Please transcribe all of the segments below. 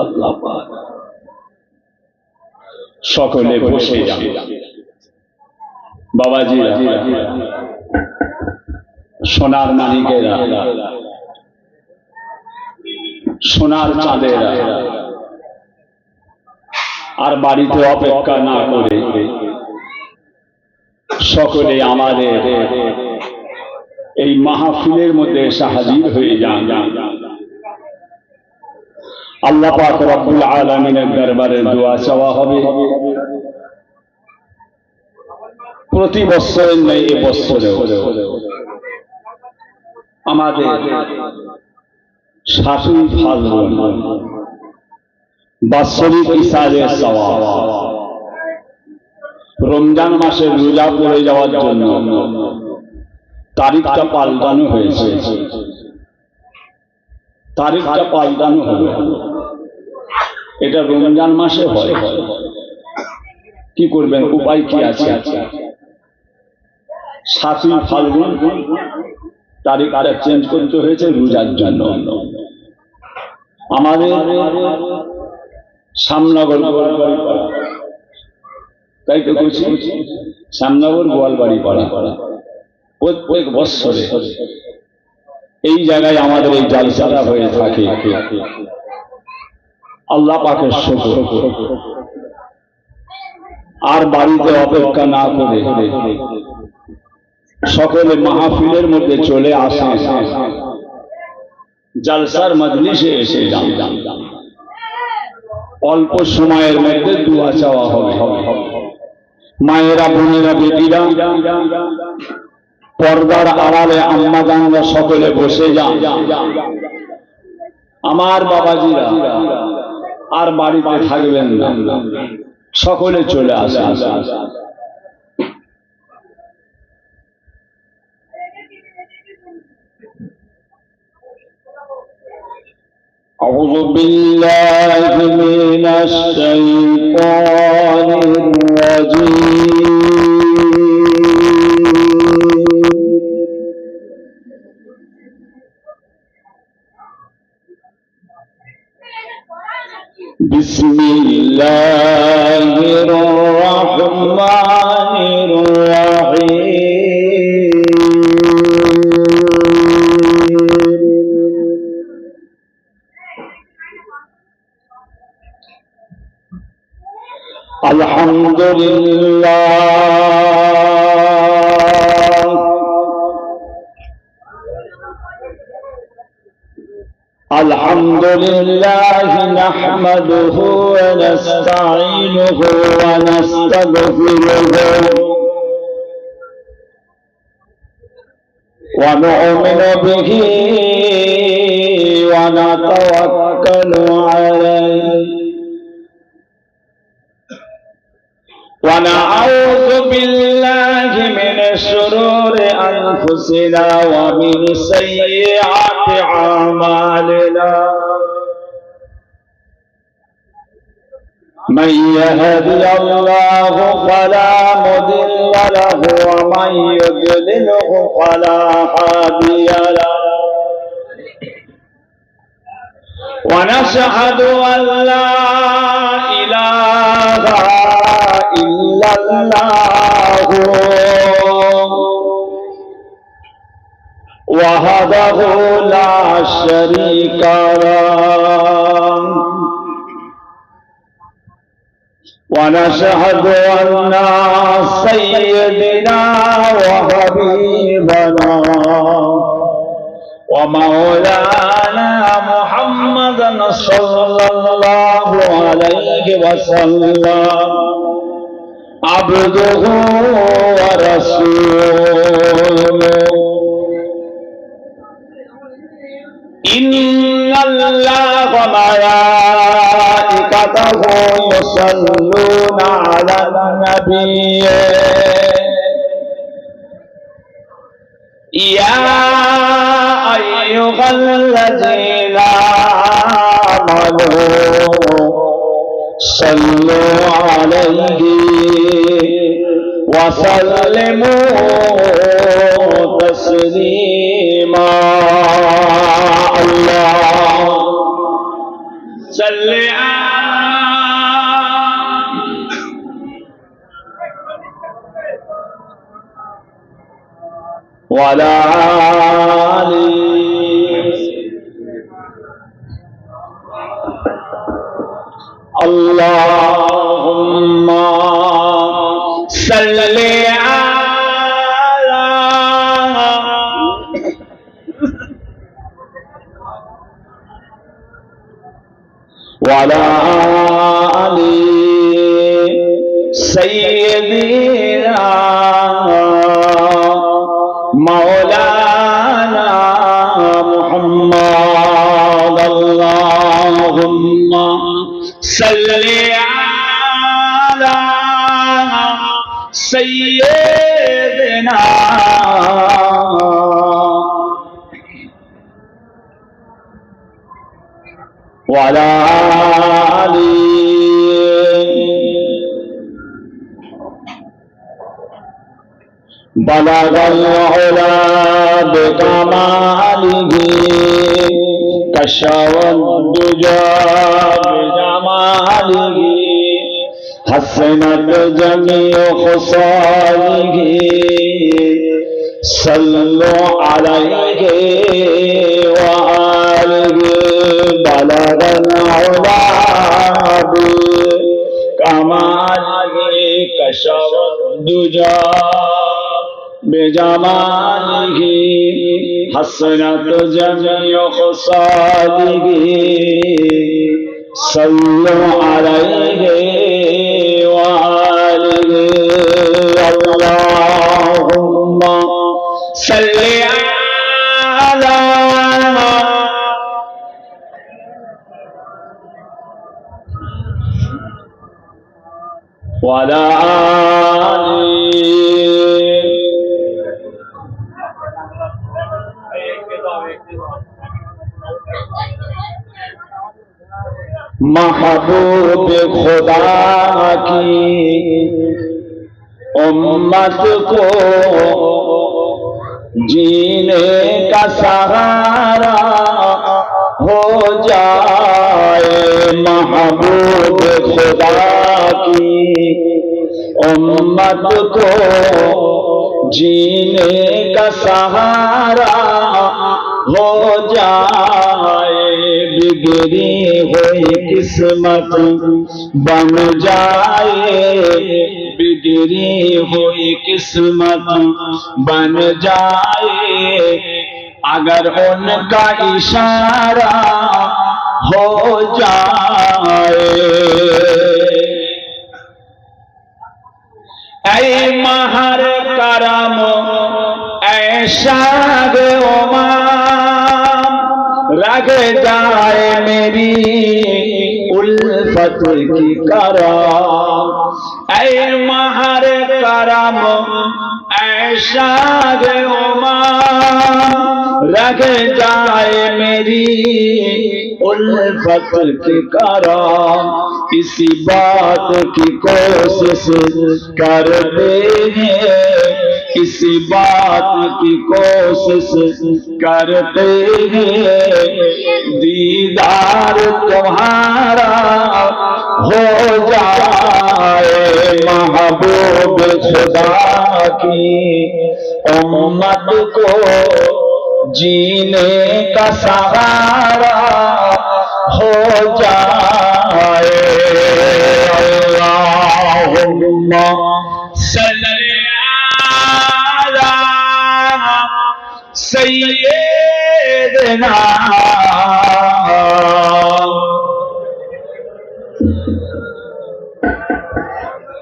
আল্লাহ পাক সকলে বসে যান। বাবাজিরা, সোনার মানিকেরা, সোনার চাঁদেরা, আর বাড়িতে অপেক্ষা না করে সকলে আমাদের এই মাহফিলের মধ্যে এসে হাজির হয়ে যান। আল্লাহ পাক রব্বুল আলামিনের দরবারে দোয়া চাওয়া হবে। প্রতি বছরের ন্যায় এ বছরেও আমাদের 7ই ফাল্গুন বাৎসরিক ইসারের সওয়াব, রমজান মাসের রোজা পড়ে যাওয়ার জন্য তারিখটা পাল্টানো হয়েছে। তারিখটা পাল্টানো হবে, এটা রমজান মাসে হয়। কি করবেন, উপায় কি আছে? 7ই ফাল্গুন তারিখটা চেঞ্জ করতে হয়েছে রোজার জন্য। আমাদের শ্যামনগর, তাই তো বলছি, শ্যামনগর গোয়ালবাড়ি পাড়া প্রত্যেক বৎসরে এই জায়গায় আমাদের এই জালসাটা হয়ে থাকে। আল্লাহ পাকের শুকর। আর বাড়িতে অপেক্ষা না করে সকলে মাহফিলের মধ্যে চলে আসে, জালসার মজলিসে এসে যান। অল্প সময়ের মধ্যে দোয়া চাওয়া হবে। মায়েরা, বোনেরা, বেটিরা, পর্দার আড়ালে আম্মা জানরা সকলে বসে যান। আমার বাবাজিরা আর বাড়িতে থাকবেন না, সকলে চলে আসেন। أعوذ بالله من الشيطان الرجيم. بسم الله الرحمن الرحيم. الحمد لله الحمد لله نحمده ونستعينه ونستغفره ونؤمن به ونتوكل عليه ونعوذ بالله من شرور أنفسنا ومن سيئات أعمالنا من يهدي الله فلا مضل له ومن يضلله فلا هادي له ونشهد أن لا إله إلا الله وحده لا شريك له ونشهد أن سيدنا وحبيبنا ومولانا محمدا صلى الله عليه وسلم عبده ورسوله إن الله وملائكته يصلون على النبي يا أيها الذين آمنوا صلوا عليه وسلموا تسليما وعلى آله اللهم صل على وعلى آل سيدنا مولانا محمد اللهم صل على سيدنا وعلى آل بلغ العلا بكماله كشف الدجى بجماله حسنت جميع خصاله صلوا عليه وآله بلغ العلا بكماله كشف الدجى بجماله حسنت جميع خصاله صلوا عليه وآله اللهم صل على وعلى محبوب خدا کی امت کو جینے کا سہارا ہو جائے محبوب خدا کی امت کو جینے کا سہارا ہو جائے بگڑی ہوئی قسمت بن جائے بگڑی ہوئی قسمت بن جائے اگر ان کا اشارہ ہو جائے اے مہر کرم اے شاد امام رگ جائے میری الفت کی کرم اے مہر کرم اے شاد امام رگ جائے میری الفت کی کرم اسی بات کی کوشش کرتے ہیں اسی بات کی کوشش کرتے ہیں دیدار تمہارا ہو جائے محبوب خدا کی امت کو جینے کا سہارا ہو جائے اللہم صلی علی سیدنا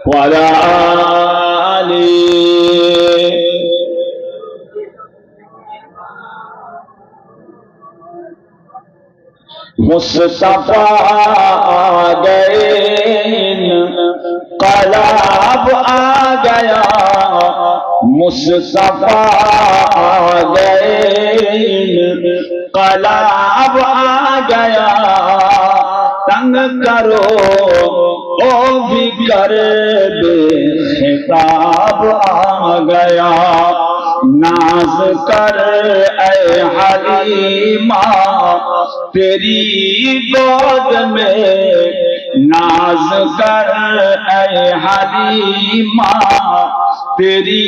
وعلی آلہ مصطفیٰ آ گئے انقلاب آ گیا مصطفیٰ آ گئے انقلاب آ گیا تنگ کرو او بھی کر بے خطاب آ گیا ناز کر اے حلیمہ تیری گود میں ناز کر اے حلیمہ तेरी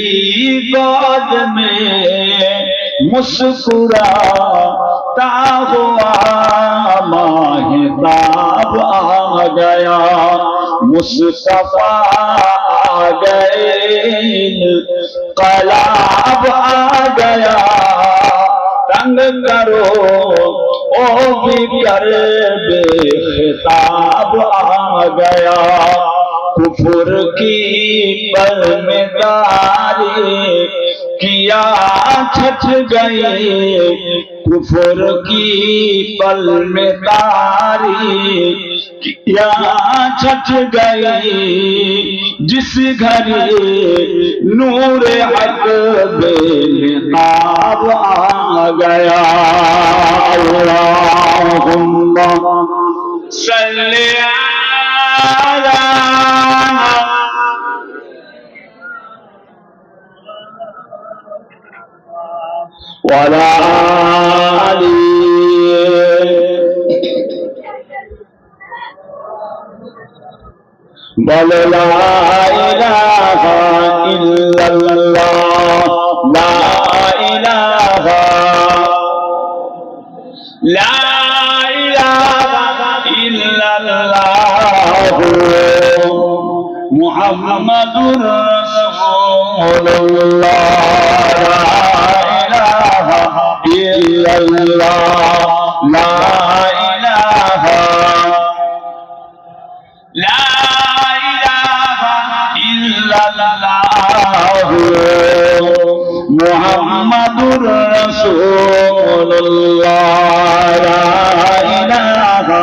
गोद में मुस्कुराता हुआ माहिताब आ गया, मुस्तफा आ गए, कलाब आ गया, तंग करो ओ भी कर बेखिताब आ गया। कुफर की परमेदारी किया छट गई, कुफर की परमेदारी किया छट गई, जिस घड़ी नूर हक बेनकाब आ गया। अल्लाहुम्मा सल्ली अला वला आली बोल ला इलाहा इल्लल्लाह, ला इलाहा इल्लल्लाह मुहम्मदुर रसूलुल्लाह, ला इलाहा इल्लल्लाह, ला इलाहा इल्लल्लाह मुहम्मदुर रसूलुल्लाह, ला इलाहा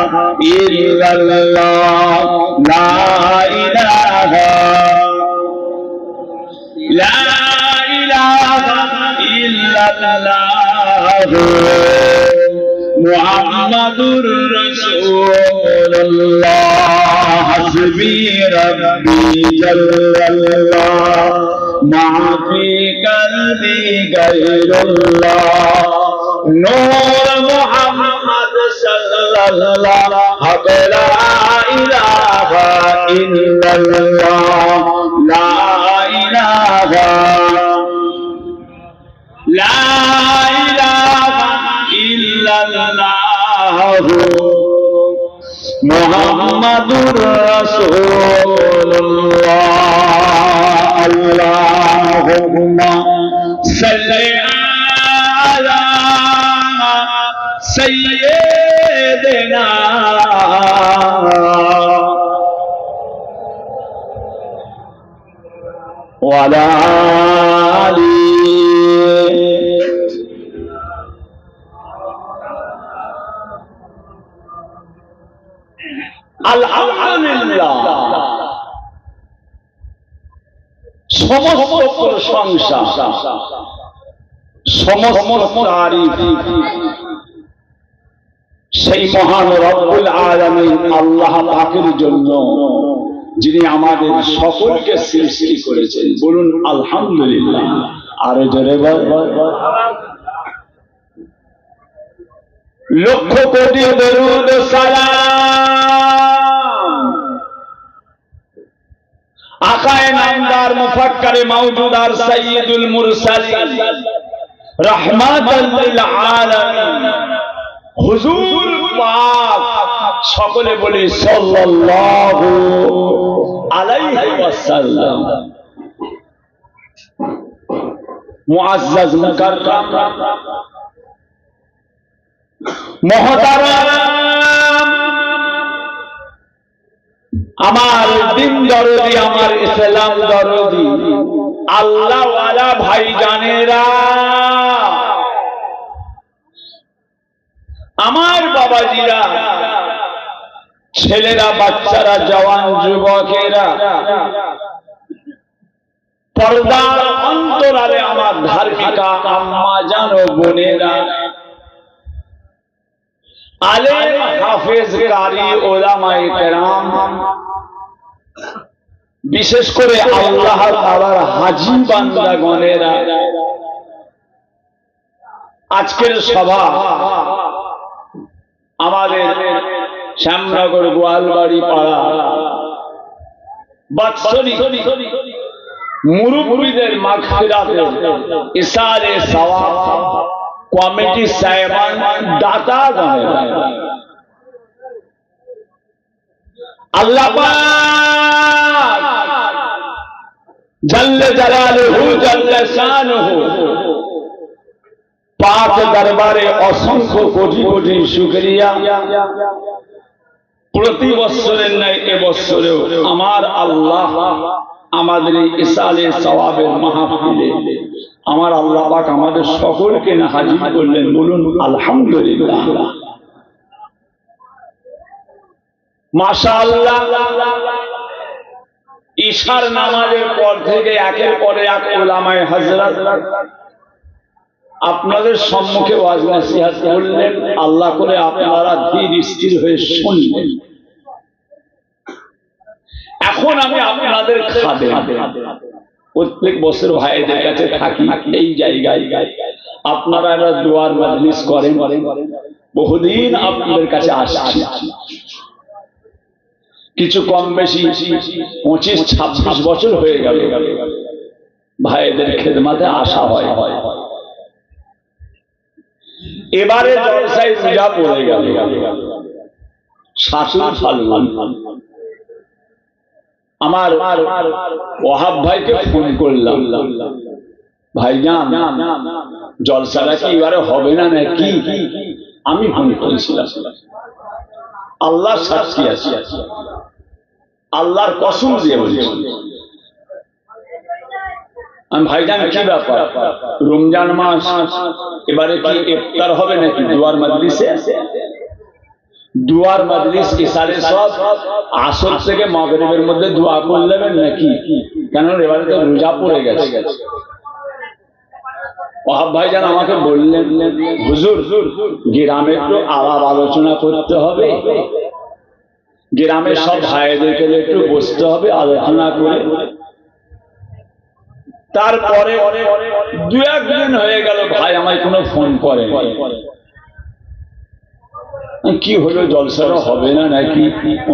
इल्लल्लाह, ला इलाहा इल्लल्लाह मुहम्मदुर रसूलुल्लाह। हस्बी रब्बी जल्लल्लाह, माफी कल्बी गैरुल्लाह, नूर मुहम्मद सल्लल्लाह, ला इलाहा इल्लल्लाह, ला इलाहा इल्लल्लाह मुहम्मदुर रसूलुल्लाह। अल्लाहुम्मा सल्ली अला सय्यिदिना वला आली আলহামদুলিল্লাহ। সমস্ত প্রশংসা, সমস্ত তারিফ সেই মহান রব্বুল আলামিন আল্লাহ পাকের জন্য, যিনি আমাদের সকলকে সৃষ্টি করেছেন। বলুন আলহামদুলিল্লাহ। আরো জোরে লক্ষ কোটি দরুদ সালাম আকায়ে নামদার মুফাক্কারে মাওজুদার সাইয়্যিদুল মুরসালিন রাহমাতাল লিল আলামিন হুজুর পাক, সকলে বলি সাল্লাল্লাহু আলাইহি ওয়াসাল্লাম। মুআজ্জাজ মুকাররাম মহতারাম, আমার দিন দরদি, আমার ইসলাম দরদি আল্লাহ ওয়ালা ভাইজানেরা, আমার বাবাজিরা, ছেলেরা, বাচ্চারা, জওয়ান যুবকেরা, পর্দার অন্তরালে আমার ধার্মিকা আম্মা জান ও বোনেরা, আলেম হাফেজ কারি ওলামায়ে কেরাম, বিশেষ করে আল্লাহ তাআলার হাজী বান্দাগণেরা, আজকের সভা আমাদের শ্যামনগর গোয়ালবাড়ি পাড়া বাৎসরিক মুরব্বিদের মাগফিরাতের ইসারে সওয়াব কমিটি সাহেবান দাতা গণের আল্লাহ পাক জাল্লে জালালুহু জাল্লে শানুহু পাক দরবারে অসংখ্য কোটি কোটি শুকরিয়া। প্রতি বছরের ন্যায় এবছরেও আমার আল্লাহ আমাদের ইসালে সওয়াবের মাহফিলে আমার আল্লাহ পাক আমাদের সকলকে না হাজির করলেন। বলুন আলহামদুলিল্লাহ। মাশাআল্লাহ। ঈশার নামাজের পর থেকে একের পরে এক উলামায়ে হযরত আপনাদের সম্মুখে ওয়াজ নসিহত করলেন। আল্লাহ করে আপনারা ধীর স্থির হয়ে শুনলেন। এখন আমি আপনাদের খাদেম, প্রত্যেক বছর ভাইদের কাছে থাকি এই জায়গায়। আপনারা এরা দোয়ার মাজলিস করেন, বহুদিন আপনাদের কাছে আসছি। কিছু কম বেশি 25-26 বছর হয়ে গেল ভাইদের খেদমাতে আসা হয়। এবারে জলসায় পূজা পড়ে গেল শাশুর ফাল্গুন। আমার ওয়াহাব ভাইকে ফোন করলাম, ভাইজান জলসাটা কি এবারে হবে না নাকি? আমি ফোন করেছিলাম, আল্লাহ সাক্ষী আছে, আল্লাহর কসম দিয়ে বলছি আমি, ভাইজান কি ব্যাপার, রমজান মাস এবারে কি ইফতার হবে নাকি দুয়ার মাজলিসে? দুয়ার মাজলিস ইশারে সব আসর থেকে মাগরিবের মধ্যে দোয়া করে নেবেন নাকি? কেন এবারে তো রোজা পড়ে গেছে। ওয়াহাব ভাইজান আমাকে বললেন, হুজুর গ্রামে একটু আলাপ আলোচনা করতে হবে, গ্রামের সব ভাইদেরকে একটু বসতে হবে, আলোচনা করে। তারপরে 2-1 দিন হয়ে গেল ভাই আমায় কোনো ফোন করে। কি হলো, জলসাটা হবে না নাকি?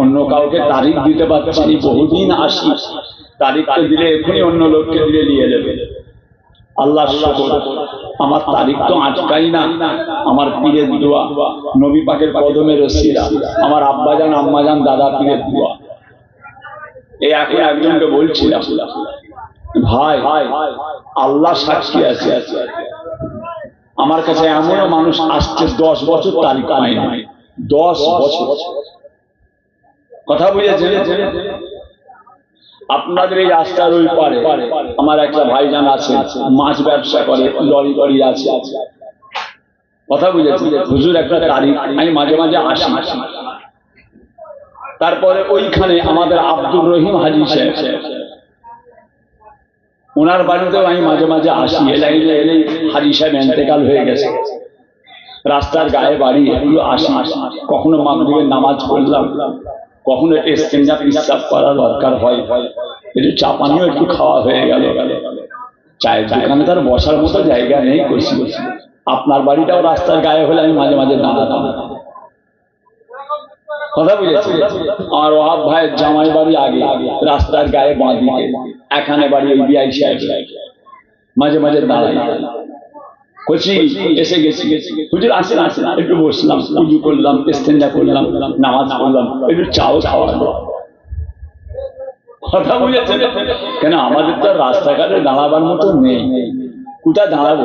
অন্য কাউকে তারিখ দিতে পারছি, বহুদিন আসি, তারিখটা দিলে এখনই অন্য লোককে দিয়ে নিয়ে নেবে। আল্লাহ শুকর, আমার তারিখ তো আটকাই না। আমার পীরের দোয়া, নবী পাকের কদমের রসিলা, আমার আব্বাজান আম্মাজান দাদা পীরের দোয়া। এই এখন একজনকে বলছিলাম, ভাই আল্লাহ সাক্ষী আছে, আমার কাছে এমনও মানুষ আসছে 10 বছর তারিখ পায় না। 10 বছর। কথা বুঝেছেন? আপনাদের এই রাস্তার ওই পারে আমার একটা ভাইজান আছে, মাছ ব্যবসা করে, লরি লরি আছে। কথা বুঝেছেন? হুজুর একটা তারিখ, আমি মাঝে মাঝে আসি। তারপরে ওইখানে আমাদের আব্দুর রহিম হাজি সাহেব, ওনার বাড়িতেও আমি মাঝে মাঝে আসি। এলাই হাজি সাহেব ইন্তেকাল হয়ে গেছে, রাস্তার গায়ে বাড়ি, এগুলো আসি। কখনো মাগরিবের নামাজ পড়লাম, কখনো একটু ইস্তেঞ্জা পিসাব করার দরকার হয়, একটু চা পানিও একটু খাওয়া হয়ে গেল। চায়ের দোকানে তার বসার মতো জায়গা নেই, বসি। আপনার বাড়িটাও রাস্তার গায়ে হলে আমি মাঝে মাঝে দাঁড়াতাম। কথা বুঝেছি? আমার ওয়াহাব ভাইয়ের জামাই বাড়ি আগে, রাস্তার গায়ে বাঁ দিকে, এখানে বাড়ি ওই বিআই সাহেব, মাঝে মাঝে দাঁড়াই। কচি এসে গেছি, হুজুর আসেন আসেন, একটু বসলাম, উজু করলাম, ইস্তেঞ্জা করলাম, নামাজ পড়লাম, একটু চাও খাওয়ালো। কথা বুঝেছেন? কেন আমাদের তো রাস্তাঘাটে দাঁড়াবার মতো নেই, কোথায় দাঁড়াবো?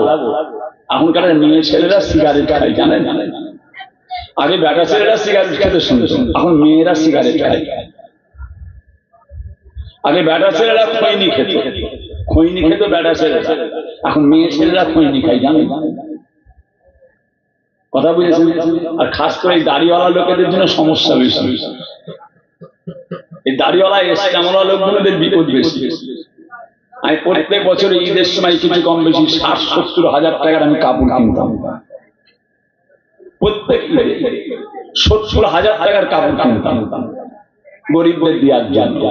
এখনকার মেয়ে ছেলেরা সিগারেট খায়, জানেন? আগে বেটা ছেলেরা সিগারেট খেতে শুনতো, এখন মেয়েরা সিগারেট খায়। আগে বেটা ছেলেরা খৈনি খেত, খৈনি খেত বেটা ছেলেরা, এখন মেয়ে ছেলেরা খৈনি খায়, জানেন? কথা বুঝেছেন? আর খাস করে এই দাড়িওয়ালা লোকেদের জন্য সমস্যা বেশি। এই দাড়িওয়ালা ইসলামওয়ালা লোকগুলোদের বিপদ বেশি। আমি প্রত্যেক বছর ঈদের সময় কিছু কম বেশি 60-70 হাজার টাকার আমি কাপড় কিনতাম। প্রত্যেক ঈদে 70 হাজার টাকার কাপড় কিনতাম গরিবদের দেওয়ার জন্য।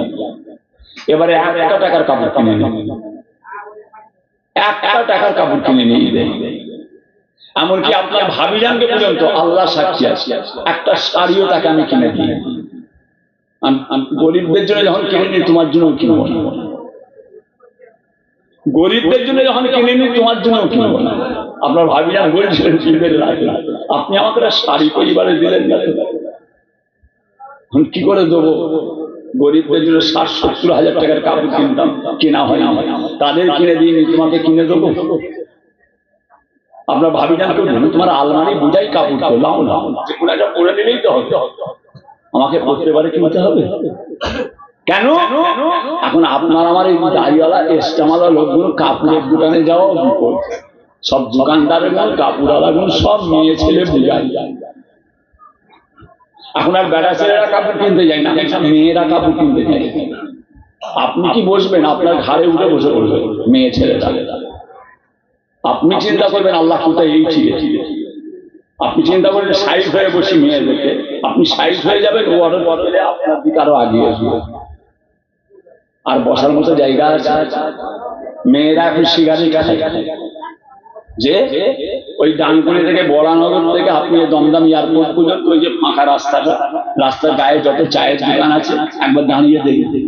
এবারে 1 টাকার কাপড় কিনে নিই, 1 টাকার কাপড় কিনে নিই ঈদে। এমনকি আপনার ভাবিজানকে পর্যন্ত আল্লাহ সাক্ষী আছে, একটা শাড়িও তাকে আমি কিনে দিই। গরিবদের জন্য যখন কিনে নিই, তোমার জন্য কিনবো না। গরিবদের জন্য যখন কিনে নি, তোমার জন্য কিনবো না। আপনার ভাবিজান বলছিলেন কিনবেন না, আপনি আমাকে একটা শাড়ি পরিবারে দিলেন না, কি করে দেবো? গরিবদের জন্য 60-70 হাজার টাকার কাপড় কিনতাম, কেনা হয় না, তাদের কিনে দিইনি, তোমাকে কিনে দেবো? আপনার ভাবিজানকে তোমার আলমারি বুঝাই কাপড় তো লাও না, যে কোনো একটা পরে নিলেই তো হবে, আমাকে করতে পারে কিনতে হবে কেন? এখন আপনার আমার এই দাড়িওয়ালা এস্টামালা লোকগুলো কাপড়ের দোকানে যাওয়া বিপদ, সব দোকানদারের কাপড়ওয়ালা গুলো সব মেয়ে ছেলে বুঝাই। এখন আর বেড়া ছেলেরা কাপড় কিনতে যায় না, মেয়েরা কাপড় কিনতে যায়। আপনি কি বসবেন? আপনার ঘাড়ে উঠে বসে পড়বে মেয়ে ছেলেরা। আপনি চিন্তা করবেন আল্লাহ কোথায় এই ছিল, আপনি চিন্তা করবেন সাইড হয়ে বসি মেয়েদেরকে, আপনি সাইড হয়ে যাবেন, আপনার দিকে আরো আগিয়ে আসবে। আর বসার মতো জায়গা আছে? মেয়েরা এখন সিগারেট খায়, যে ওই ডানকুনি থেকে বড়ানগর থেকে আপনি দমদম এয়ারপোর্ট পর্যন্ত ওই যে ফাঁকা রাস্তাটা, রাস্তার গায়ে যত চায়ের দোকান আছে একবার দাঁড়িয়ে দেখবেন,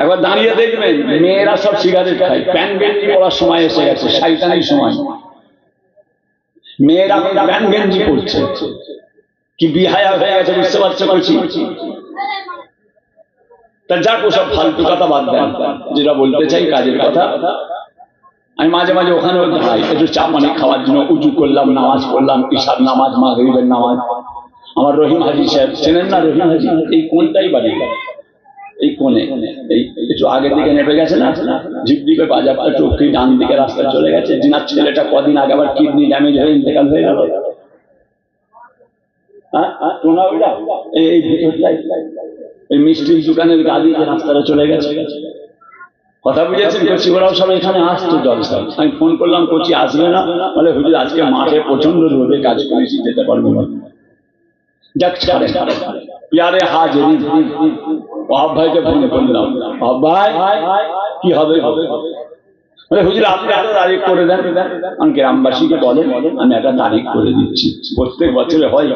একবার দাঁড়িয়ে দেখবেন মেয়েরা সব সিগারেট খায়। প্যান্ট গেঞ্জি পরার সময় এসে গেছে, শয়তানির সময়। মেয়েরা প্যান্ট গেঞ্জি পরছে, কি বিহায়া হয়ে গেছে বুঝতে পারছো? বলছি তা যাক, ওসব ফালতু কথা বাদ দেন, যেটা বলতে চাই কাজের কথা। আমি মাঝে মাঝে ওখানেও দাঁড়াই একটু চা পানি খাওয়ার জন্য, উজু করলাম, নামাজ পড়লাম, ঈশার নামাজ, মাগরিবের নামাজ। আমার রহিম হাজি সাহেব চেনেন না? রহিম হাজি এই কোনটাই বাড়ি, এই কোণে, এই একটু আগের দিকে নেমে গেছে না, ঝিপঝিপে বাজারটা চোখে ডান দিকে রাস্তা চলে গেছে। জিনার ছেলেটা কদিন আগে আবার কিডনি ড্যামেজ হয়ে ইন্তেকাল হয়ে গেল। এই ভিতরটাই এই মিষ্টির দোকানের গাড়ি রাস্তাটা চলে গেছে। কথা বুঝেছেন? কচি ওরাও সব এখানে আসতো জলসা। আমি ফোন করলাম, কচি আসবে না, বলে হুজুর আজকে মাঠে প্রচন্ড রোদে কাজ করেছি, যেতে পারবো না। যাক ছাড়ে, প্যারে হাজিরি। ওহাব ভাইকে ফোন করলাম, ওহাব ভাই কি হবে? বলে হুজুর আপনি একটা তারিখ করে দেন। আমি গ্রামবাসীকে বলেন আমি একটা তারিখ করে দিচ্ছি, প্রত্যেক বছরে হয়,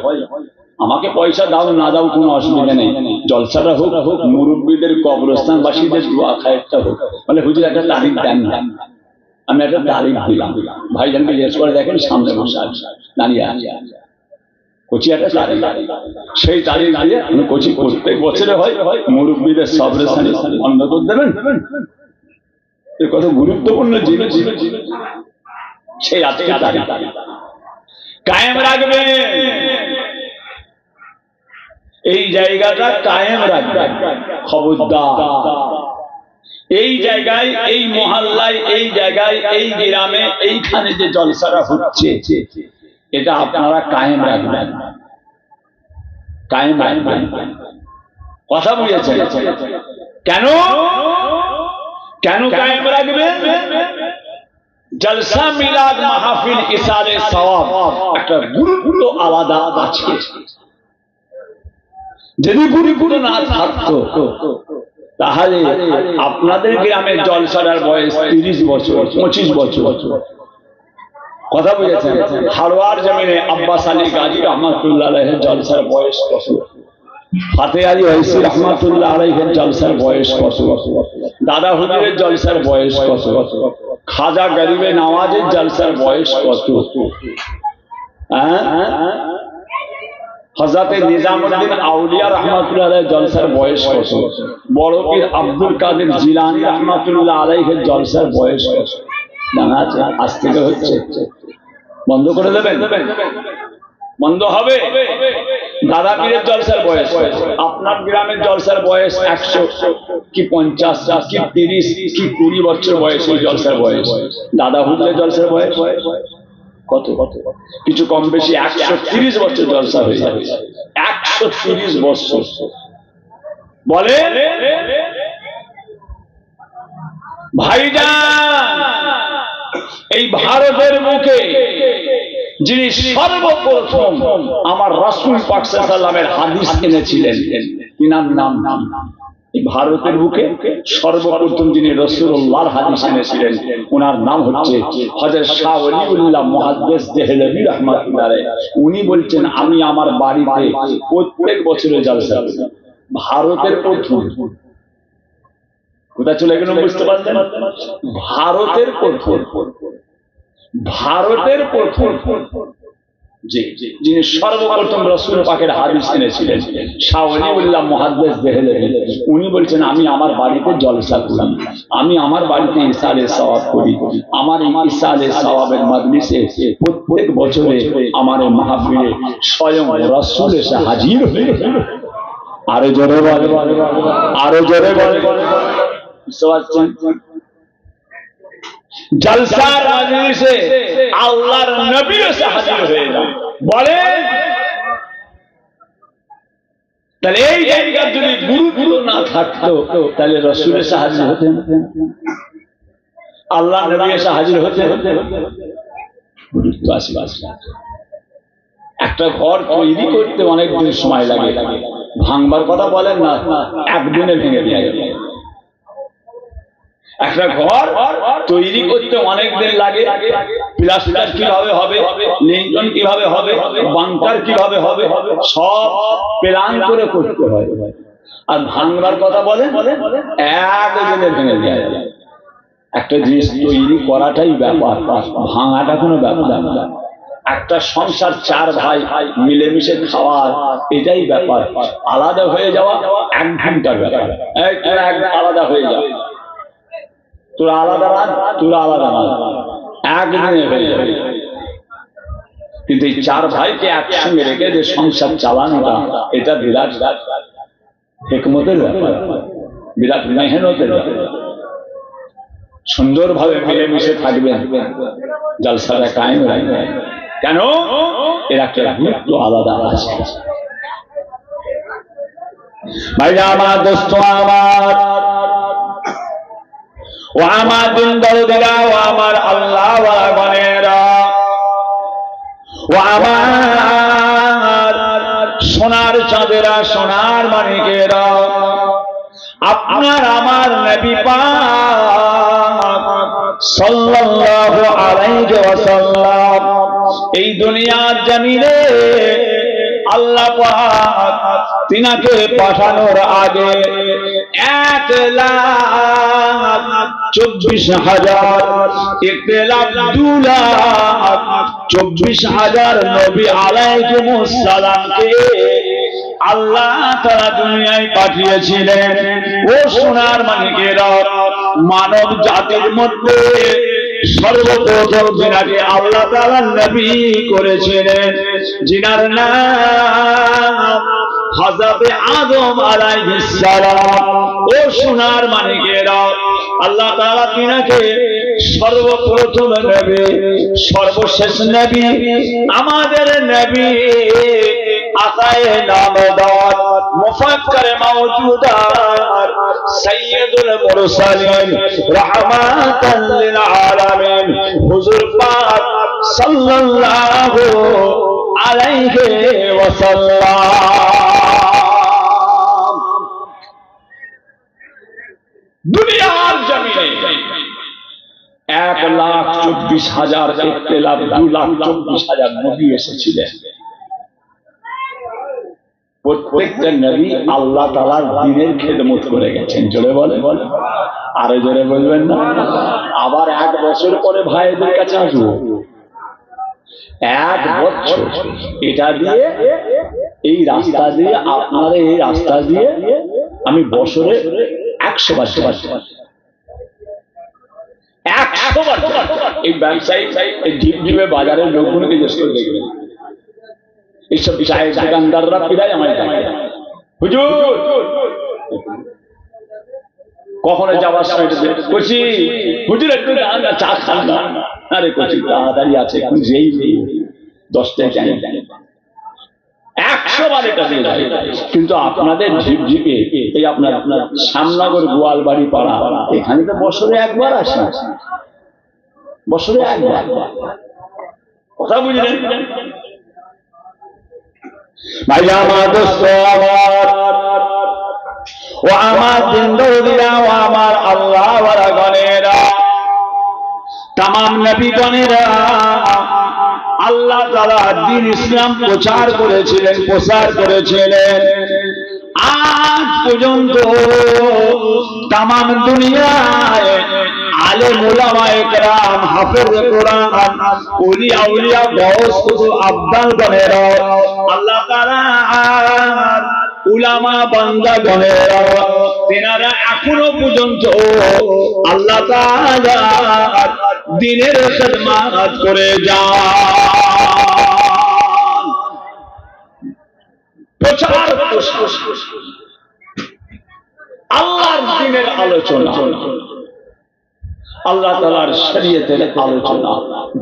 আমাকে পয়সা দাও না দাও কোনো অসুবিধা নেই, জলসাটা হোক, মুরব্বীদের কবরস্থানবাসীদের দোয়া খায়েরটা হোক। বলে হুজুর একটা তারিখ দেন না। আমি একটা তারিখ দিলাম, ভাইজানকে জিজ্ঞেস করে দেখেন, সামনে বসে আছে, দাঁড়িয়ে আছে, কচি একটা তারিখ, সেই তারিখ দিয়ে কচি প্রত্যেক বছরে হয়, মুরব্বীদের সবরেশানি বন্ধ করে দেবেন। কত গুরুত্বপূর্ণ জিনিস, সেই আজকে তারিখ কায়েম রাখবেন, এই জায়গাটা কায়েম রাখবেন খবরদার। এই জায়গায়, এই মহল্লায়, এই জায়গায়, এই গ্রামে, এইখানে যে জলসারা হচ্ছে, এটা আপনারা কায়েম রাখবেন, কায়েম রাখবেন। কথা বুঝেছেন? কেন কেন কায়েম রাখবেন? জলসা মিলাদ মাহফিল ইসারে সওয়াব একটা গুরুত্ব আলাদা আছে। যদি গুরুত্ব না থাকতো তাহলে আপনাদের গ্রামের জলসার বয়স 30 বছর, 25 বছর। কথা বুঝেছেন? হারোয়ার জমিনে আব্বাস আলী গাজী রহমাতুল্লাহ আলাইহির জলসার বয়স কত? ফাতে আলী ওয়াইসি রহমাতুল্লাহ আলাইহির জলসার বয়স কত? দাদা হুজুরের জলসার বয়স কত? খাজা গরিবে নওয়াজের জলসার বয়স কত? হযরতে নিজামউদ্দিন আউলিয়া রাহমাতুল্লাহ আলাইহির জলসার বয়স কত? বড় পীর আব্দুল কাদের জিলানী রাহমাতুল্লাহ আলাইহির জলসার বয়স কত? জানা আছে? আজ থেকে হচ্ছে, বন্ধ করে দেবেন? বন্ধ হবে? দাদা পীরের জলসার বয়স, আপনার গ্রামের জলসার বয়স 100 কি 50 কি 30 কি 20 বছর বয়স, ওই জলসার বয়স। দাদা হুজুরের জলসার বয়স কত? কিছু কম বেশি 130 বছর জলসা হয়ে যাবে। 130 বছর বলে ভাইজান, এই ভারতের মুখে যিনি সর্বপ্রথম আমার রাসূল পাক সাল্লাল্লাহু আলাইহি ওয়াসাল্লামের হাদিস এনেছিলেন, তিনার নাম এই ভারতের বুকে সর্বপ্রথম যিনি রাসূলুল্লাহর হাদিস এনেছিলেন, ওনার নাম হচ্ছে হযরত শাহ ওলিউল্লাহ মুহাদ্দিস দেহলভী রাহমাতুল্লাহ আলাইহি। উনি বলছেন আমি আমার বাড়িতে প্রত্যেক বছরে জলসা করি। ভারতের প্রথম কোথায় চলে গেল বুঝতে পারছেন? ভারতের প্রথম যিনি সর্বপ্রথম রাসূল পাকের হাদিস এনেছিলেন শাহ ওলিউল্লাহ মুহাদ্দিস দেহলভী, উনি বলছেন আমি আমার বাড়িতে জলসা করি, আমি আমার বাড়িতে ইসালে সওয়াব করি। আমার এই ইসালে সওয়াবের মাজলিসে প্রত্যেক বছরে আমার এই মাহফিলে স্বয়ং রাসূল এসে হাজির হয়ে, আরো জোরে বলে, আরো জোরে বলে, বুঝতে পারছেন? জলসার মাজলিসে আল্লাহর নবী এসে হাজির হয়ে যান। বলে তাহলে এই জায়গার যদি গুরুত্ব না থাকতো তাহলে রাসূল এসে হাজির হতেন, আল্লাহ নবী এসে হাজির হতেন। গুরুত্ব আছে। একটা ঘর তৈরি করতে অনেক দিন সময় লাগে, ভাঙবার কথা বলেন না, একদিনে ভেঙে দেওয়া যাবে। একটা ঘর তৈরি করতে অনেক দিন লাগে, প্লাস্টার কিভাবে হবে, লিন্টন কিভাবে হবে, বাংকার কিভাবে হবে, সব প্ল্যান করে করতে হয়। আর ভাঙবার কথা বলেন একদিনে ভেঙে দেওয়া যাবে। একটা জিনিস তৈরি করাটাই ব্যাপার, ভাঙাটা কোনো ব্যাপার না। একটা সংসার চার ভাই মিলেমিশে খাওয়া এটাই ব্যাপার। আলাদা হয়ে যাওয়া এক ঘন্টার ব্যাপার। আলাদা হয়ে যাওয়া, তোরা আলাদা রাত, তোরা আলাদা রাত, একদিনে হয়ে যাবে। কিন্তু এই চার ভাইকে একসঙ্গে রেখে যে সংসার চালানোটা, এটা বিরাট হিকমতের ব্যাপার, বিরাট মেহনতের ব্যাপার। সুন্দরভাবে মিলেমিশে থাকবেন, জলসাটা কায়েম রাখবে। কেন? এরা কে গুরুত্ব আলাদা আছে। ভাইরা আমার, দোস্ত আমার, ও আমার দিন দরদিরা, ও আমার আল্লাহ ওয়ালাগণেরা, ও আমার সোনার চাঁদেরা, সোনার মানিকেরা, আপনার আমার নবী পাক সাল্লাল্লাহু আলাইহি ওয়াসাল্লাম এই দুনিয়ার জমিনে আল্লাহ পাক তিনাকে পাঠানোর আগে 1,24,000 নবী আলাইহিমুস সালামকে আল্লাহ তাআলা দুনিয়ায় পাঠিয়েছিলেন। ও সোনার মানিকেরা, মানব জাতির মধ্যে সর্বপ্রথম যিনাকে আল্লাহ তাআলা নবী করেছিলেন, যিনার নাম হযরত আদম আলাইহিস সালাম। ও সোনার মানিকেরা, আল্লাহ তাআলা তিনাকে সর্বপ্রথম নবী, সর্বশেষ নবী, আমাদের নবী আতায়ে নামদার, মুফাক্কির মাওজুদাত, সাইয়্যিদুল মুরসালিন, রাহমাতাল লিল আলামিন, হুজুর পাক সাল্লাল্লাহু আলাইহি ওয়াসাল্লাম দুনিয়ার জমিনে 1,24,000 2,24,000 নবী এসেছিলেন। প্রত্যেকটা নবী আল্লাহ তাআলার দ্বীনের খেদমত করে গেছেন। জোরে বলে, আরো জোরে বলবেন না? আবার 1 বছর পরে ভাইদের কাছে আসবো। 1 বছর এটা দিয়ে, এই রাস্তা দিয়ে, আপনার এই রাস্তা দিয়ে আমি বছরে 100 বার 100 বার এই ব্যবসায়ী এই ঢিপঢিপে বাজারের লোকগুলোকে জিজ্ঞেস করে দেখবেন, এইসব চায়ের দোকানদাররা প্রায় আমায় দেয়, হুজুর কখনো যাওয়ার সময় কচি হুজুর একটু চা খান না, আরে কচি তাড়াতাড়ি আছে, এখন যেই 10 টাকা 100 বার এটা দিয়ে যায়। কিন্তু আপনাদের ঝিপঝিপে এই আপনার শ্যামনগর, গোয়ালবাড়ি পাড়া, এখানে তো বছরে 1 বার আসে, বছরে 1 বার। কথা বুঝলেন? ভাইয়া আমার, দোস্ত আমার, ও আমার জিন্দগিরা, ও আমার আল্লাহ ওয়ালাগণেরা, তামাম নবীগণেরা আল্লাহ তাআলা দ্বীন ইসলাম প্রচার করেছিলেন। আজ পর্যন্ত তামাম দুনিয়ায় আলেম উলামায়ে কেরাম, হাফেজ কোরআন, ওলিয়া আউলিয়া, গাউস, কুতুব, আব্দাল গণেরা, আল্লাহ তাআলা উলামা বান্দাগণেরা তেনারা এখনো পর্যন্ত আল্লাহ তাআলার দ্বীনের খিদমত করে যান। প্রচার প্রসার, আল্লাহর দ্বীনের আলোচনা, আল্লাহ তাআলার শরীয়তের আলোচনা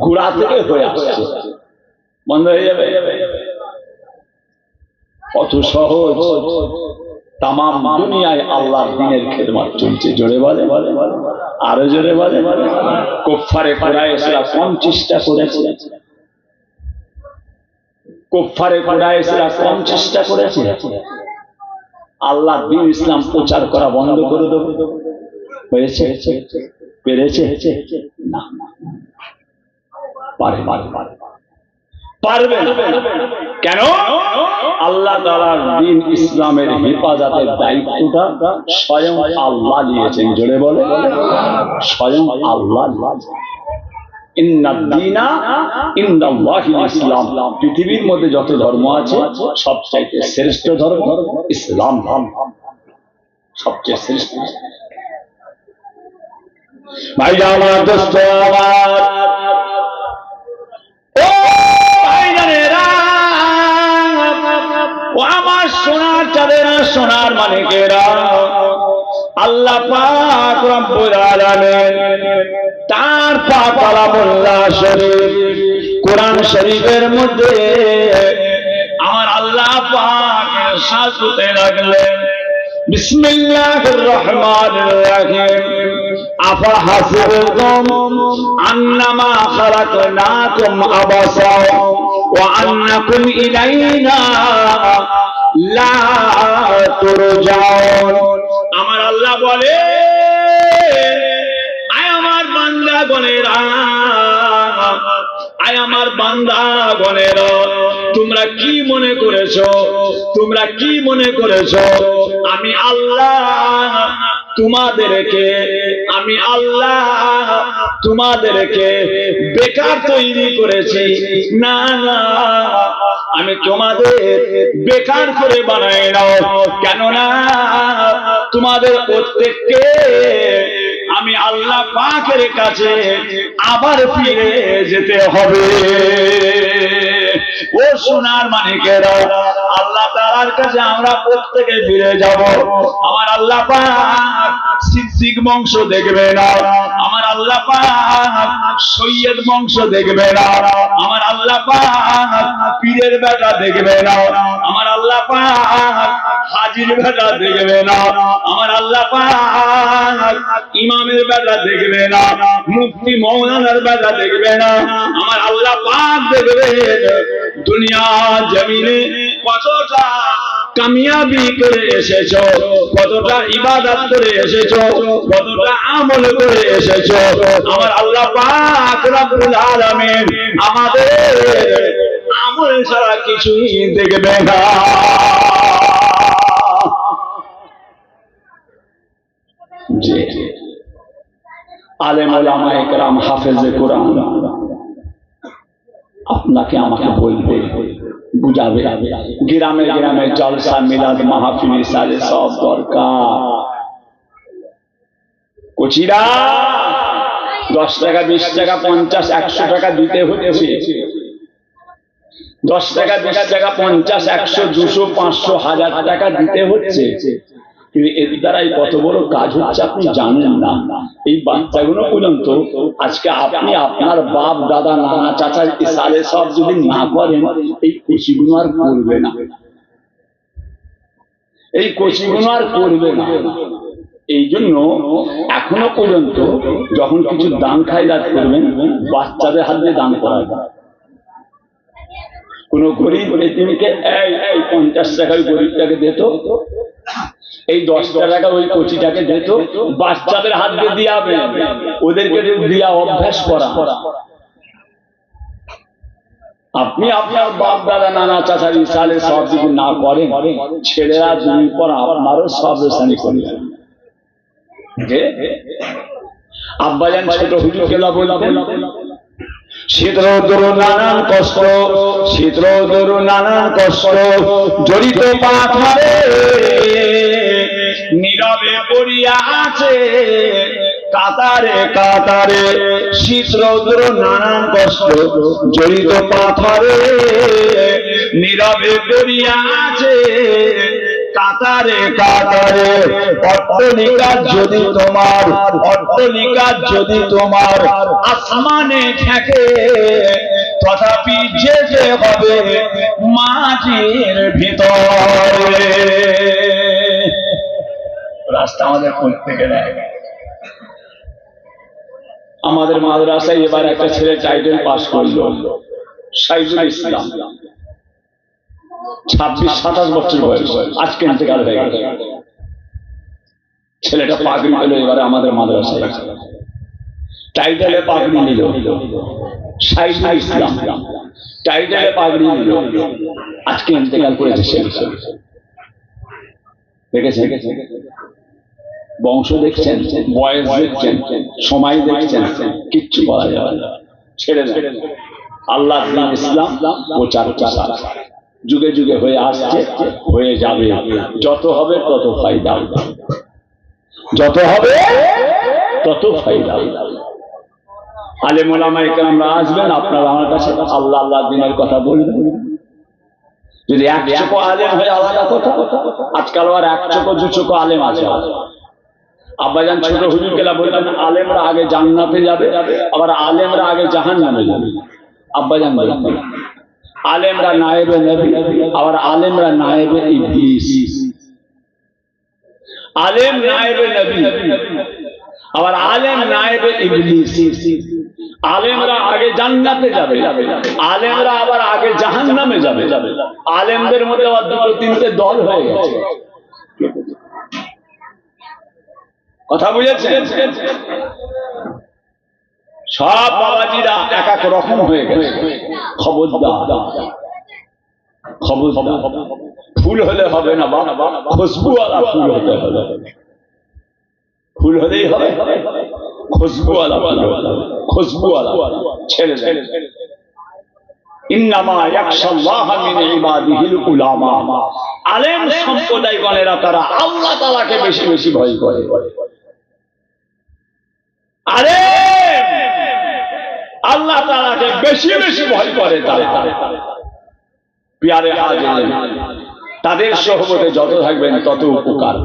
গোড়া থেকে হয়ে আসছে। বন্ধ হয়ে যাবে? কত সহজ। তামাম দুনিয়ায় আল্লাহর দ্বীনের খিদমত চলছে। জোরে বলে, আরো জোরে বলে। কুফারে কুরাইশরা কম চেষ্টা করেছে, কুফারে কুরাইশরা কম চেষ্টা করেছে আল্লাহর দ্বীন ইসলাম প্রচার করা বন্ধ করে দেব। হয়েছে? পেরেছে? না, পারবে না। কেন? আল্লাহ তাআলার দ্বীন ইসলামের হেফাজতের দায়িত্বটা স্বয়ং আল্লাহ নিয়েছেন। জোরে বলে, স্বয়ং আল্লাহ। ইন্নাদ-দীনা ইনদাল্লাহিল ইসলাম। পৃথিবীর মধ্যে যত ধর্ম আছে সবচাইতে শ্রেষ্ঠ ধর্ম ইসলাম, সবচেয়ে শ্রেষ্ঠ। ভাইরা আমার, দোস্ত আমার, ও ভাইজানেরা, ও আমার সোনার চাঁদেরা, সোনার মানিকেরা, আল্লাহ পাক রব্বুল আলামিন তার পাক কালামুল্লাহ শরীফ কোরআন শরীফের মধ্যে আমার আল্লাহ পাক ইরশাদ করতে লাগলেন, বিসমিল্লাহির রহমানির রহিম, আফা হাসিবতুম আন্নামা খালাকনাকুম আবাসা ওয়া আন্নাকুম ইলাইনা লা তুরজাউন। আমার আল্লাহ বলে, আয় আমার বান্দাগণেরা, আয় আমার বান্দাগণেরা, তোমরা কি মনে করেছো, তোমরা কি মনে করেছো আমি আল্লাহ তোমাদেরকে, আমি আল্লাহ তোমাদেরকে বেকার তৈরি করেছি? না না, আমি তোমাদের বেকার করে বানাই না। কেননা তোমাদের প্রত্যেককে আমি আল্লাহ পাকের কাছে আবার ফিরে যেতে হবে। ও সোনার মানিকেরা, আল্লাহ তাআলার কাছে আমরা প্রত্যেকে ফিরে যাব। আমার আল্লাহ পাক সিদ্দিক বংশ দেখবে না, আমার আল্লাহ পাক সৈয়দ বংশ দেখবে না, আমার আল্লাহ পাক পীরের বেটা দেখবে না, আমার আল্লাহ পাক হাজির বেটা দেখবে না, আমার আল্লাহ পাক ইমামের বেটা দেখবে না, মুফতি মৌলানার বেটা দেখবে না, আমার আল্লাহ পাক দেখবে দুনিয়া জমিনে কতটা কামিয়াবি করে এসেছো, কতটা ইবাদত করে এসেছো, কতটা আমল করে এসেছো। আমার আল্লাহ পাক রব্বুল আলামিন আমাদের আমল ছাড়া কিছুই দেখবে না। জি, আলেম ওলামায়ে কেরাম, হাফেজে কোরআন আপনাকে আমাকে বলবে, বুঝাবে। গ্রামে গ্রামে জলসা, মিলাদ, মাহফিল, ইসালে সব দরকার। কচিরা 10 টাকা, 20 টাকা, 50, 100 টাকা দিতে হচ্ছে। 10 টাকা, 20 টাকা, 50, 100, 200, 500, 1000 টাকা দিতে হচ্ছে। কিন্তু এর দ্বারাই কত বড় কাজ হচ্ছে আপনি জানেন না। এই বাচ্চাগুলো পর্যন্ত আজকে আপনি আপনার বাপ দাদা নানা চাচা ইসালে সব যদি না করেন, এই কচিগুলো আর করবে না, এই কচিগুলো আর করবে না। এই জন্য এখনো পর্যন্ত যখন কিছু দান খায়রাত করবেন, বাচ্চাদের হাত দিয়ে দান করা যায়। কোন গরিব এতিমকে এই 50 টাকা ওই গরিবটাকে দিত, এই 10 টাকা ওই কচিটাকে দিত, বাচ্চাদের হাত দিয়ে দিয়াবে, ওদেরকে দিয়া অভ্যাস করা। আপনি আপনার বাপ দাদা নানা চাচার ইসালে সব যদি না করেন, ছেলেরা দুই পর আপনারও সব রেশানি করবেন। যে আব্বাজান ছোট হুজুর কেলা বলতেন, শীতল দরু নানান কষ্ট, শীতল দরু নানান কষ্ট জড়িত পাথরে নীরবে পড়িয়া আছে কাতারে কাতারে, শীতল দরু নানান কষ্ট জড়িত পাথরে নীরবে পড়িয়া আছে কাতারে কাতারে। অট্টালিকা যদি তোমার, অট্টালিকা যদি তোমার আসমানে থাকে, তথাপি যেতে হবে মাটির ভিতরে। রাস্তা আমাদের করতে গেলে আমাদের মাদ্রাসায় এবার একটা ছেলে টাইটেল পাস করলো, সাইদুল ইসলাম, 26-27 বছর বয়স, আজকে ইন্তেকাল হয়ে গেল। ছেলেটা পাগড়ি পেল এবারে আমাদের মাদ্রাসায়, টাইটেলে পাগড়ি নিল, সাইদুল ইসলাম টাইটেলে পাগড়ি নিল, আজকে ইন্তেকাল করেছে। দেখেছেন বংশ দেখছেন, বয়স দেখছেন, সময় দেখছেন, কিচ্ছু বলা যাবে না, ছেড়ে দেন। আল্লাহ ইসলাম প্রচার যুগে যুগে হয়ে আসছে, হয়ে যাবে। যত হবে তত ফায়দা, যত হবে তত ফায়দা। আলেম ওলামা ইকরামরা আসবেন, আপনারা আমার কাছে আল্লাহ আল্লাহ দিনের কথা বলবেন। যদি এক চোখ আলেম হয়ে আলাদা কথা, আজকাল আর এক চোখ দু চোখ আলেম আছে। আব্বাজান ছোট হুজুর কেলা বললেন, আলেমরা আগে জান্নাতে যাবে, আবার আলেমরা আগে জাহান্নামে যাবে। আব্বাজান বললেন আলেমরা নায়েবে নবী, আবার আলেমরা নায়েবে ইবলিস। আলেম নায়েবে নবী, আবার আলেম নায়েবে ইবলিস। আলেমরা আগে জান্নাতে যাবে, আলেমরা আবার আগে জাহান্নামে যাবে। আলেমদের মধ্যে আবার দুটো তিনটে দল হয়ে গেছে। কথা বুঝেছেন? সব বাবাজিরা এক এক রকম হয়ে গেছে। খবরদার, খবরদার, ফুল হলে হবে না বাবা, খুশবুওয়ালা ফুল হতে হবে। ফুল হলেই হবে, খুশবুওয়ালা ফুল, খুশবুওয়ালা ছেড়ে দেন। ইন্নামা ইয়াখশাল্লাহ মিন ইবাদিহিল উলামা। আলেম সম্প্রদায়গণেরা তারা আল্লাহ তাআলাকে বেশি বেশি ভয় করে। আলেম আল্লাহ তাআলাকে বেশি বেশি ভয় করে তারা। প্যারে হাজির, তাদের সোহবতে যত থাকবেন তত উপকার,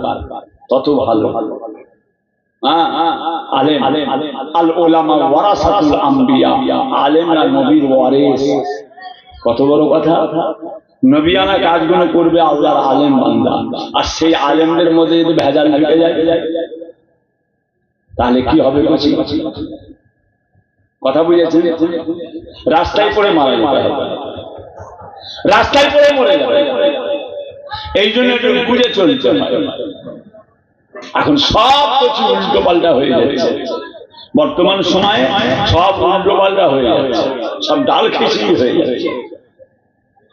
তত ভালো। আলেম আল উলামা ওয়ারাসাতুল আম্বিয়া, আলেমরা নবীর ওয়ারিস। কত বড় কথা! নবিয়ানা কাজগুলো করবে আল্লাহর আলেম বান্দা, আর সেই আলেমদের মধ্যে যদি ভেজাল ঢুকে যায় তাহলে কি হবে? কথা বুঝেছেন? রাস্তায় পড়ে মারা যাবে, রাস্তায় পড়ে মরে যাবে। এই জন্য একটু বুঝে চলতে হয়। এখন সব কিছু উল্টো পাল্টা হয়ে যাচ্ছে, বর্তমান সময়ে সব উল্টো পাল্টা হয়ে যাচ্ছে, সব ডাল খিচড়ি হয়ে যাচ্ছে,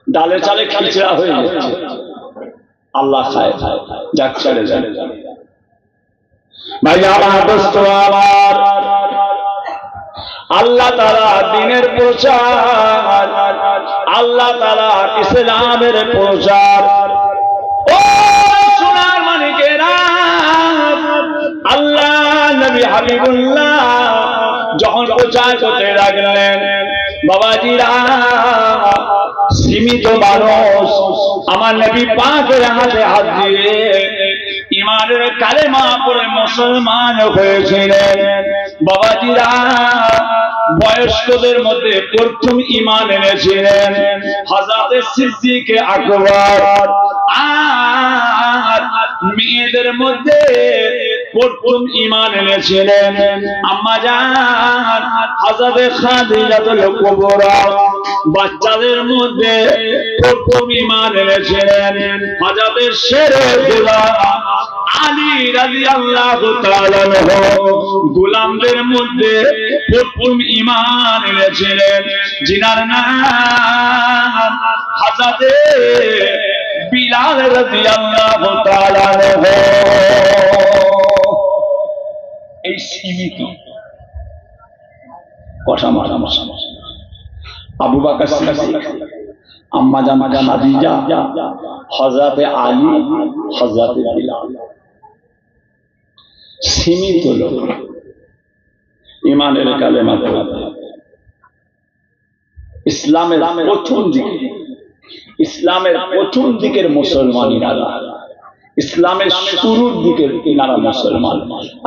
ডালে চালে খিচড়া হয়ে যাচ্ছে। আল্লাহ খায়, যাক ছেড়ে যায়। ভাই আমার দোস্ত আমার, আল্লাহ তাআলা দ্বীনের প্রচার, আল্লাহ তাআলা ইসলামের প্রচার। ও সোনার মানিকেরা, আল্লাহ নবী হাবিবুল্লাহ যখন প্রচার করতে লাগলেন, বাবাজিরা সীমিত মানুষ আমার নবী পাকের হাতে হাত দিয়ে ইমানের কালেমা পড়ে মুসলমান হয়েছিলেন। বাবাজিরা বয়স্কদের মধ্যে প্রথম ঈমান এনেছিলেন হযরত সিদ্দিক আকবর, আর মেয়েদের মধ্যে প্রথম ঈমান এনেছিলেন আম্মা জান হযরত খাদিজাতুল কুবরা বাচ্চাদের মধ্যে প্রথম ঈমান এনেছিলেন হযরত শেরে গোলাম আলী রাদিয়াল্লাহু তাআলা আনহু। গোলামদের মধ্যে প্রথম ঈমান এনেছিলেন যিনার নাম হযরত বিলাল রাদিয়াল্লাহু তাআলা আনহু। এই সীমিত কথা মারা আবু বকর সিদ্দিক, আম্মা জান খাদিজা, হযরত আলী, হযরত বিলাল, সীমিত লোক ঈমানের কালেমা পড়ে। ইসলামের প্রথম দিকের মুসলমানেরা, ইসলামের শুরুর দিকের ইনারা মুসলমান।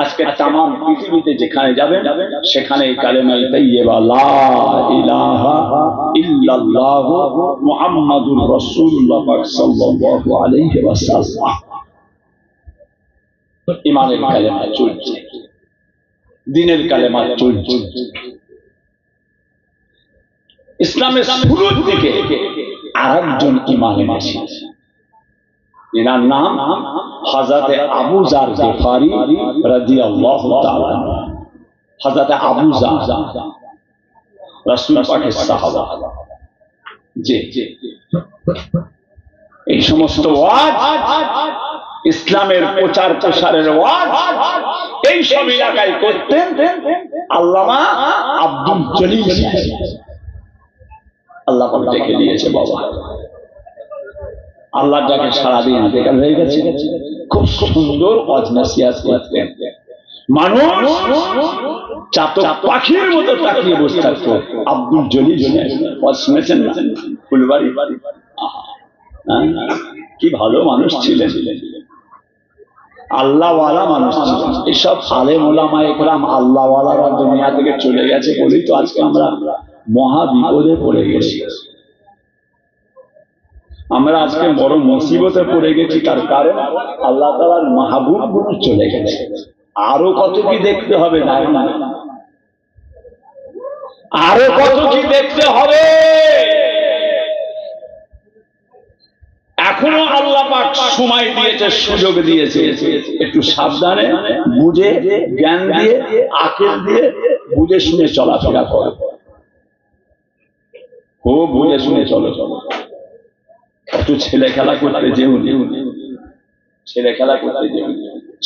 আজকে তাম পৃথিবীতে যেখানে যাবেন সেখানে এই কালেমা তাইয়্যিবা লা ইলাহা ইল্লাল্লাহু মুহাম্মাদুর রাসূলুল্লাহ সাল্লাল্লাহু আলাইহি ওয়াসাল্লাম ঈমানের কালেমা চলছে, দ্বীনের কালেমা চলছে। ইসলামের শুরুর দিকে আরেকজন ঈমান এনেছেন, এনার নাম হযরত আবু যার গিফারি রাদিয়াল্লাহু তাআলা। হযরত আবু যার রাসূল পাকের সাহাবা। জি, এই সমস্ত ওয়াজ, ইসলামের প্রচার প্রসারের ওয়াজ এই সব এলাকায় করতেন আল্লামা আব্দুল জলিল। আল্লাহ পাক ডেকে নিয়েছে বাবা, আল্লাহ যাকে সারাদিন বেকার হয়ে গেছে, খুব সুন্দর ওয়াজ নসিহত করতেন। মানুষ চাতক পাখির মতো তাকিয়ে বসে থাকতো। আব্দুল জলিল ওয়াজ শুনেছেন না? ফুলবাড়ি, কি ভালো মানুষ ছিলেন, আল্লাহওয়ালা মানুষ ছিলেন। এসব আলেম ওলামায়ে কেরাম আল্লাহওয়ালারা দুনিয়া থেকে চলে গেছে বলেই তো আজকে আমরা মহা বিপদে পড়ে গেছি। আমরা আজকে বড় মুসিবতে পড়ে গেছি, তার কারণ আল্লাহ তাআলার মাহবুব গুলো চলে গেছে। আরো কত কি দেখতে হবে, না আরো কত কি দেখতে হবে। এখনো আল্লাহ পাক সময় দিয়েছে, সুযোগ দিয়েছে, একটু সাবধানে বুঝে জ্ঞান দিয়ে আকল দিয়ে বুঝে শুনে চলাফেরা করো। ও বুঝে শুনে চলো। একটু ছেলে খেলা করতে যেও, ছেলে খেলা করতে যেও।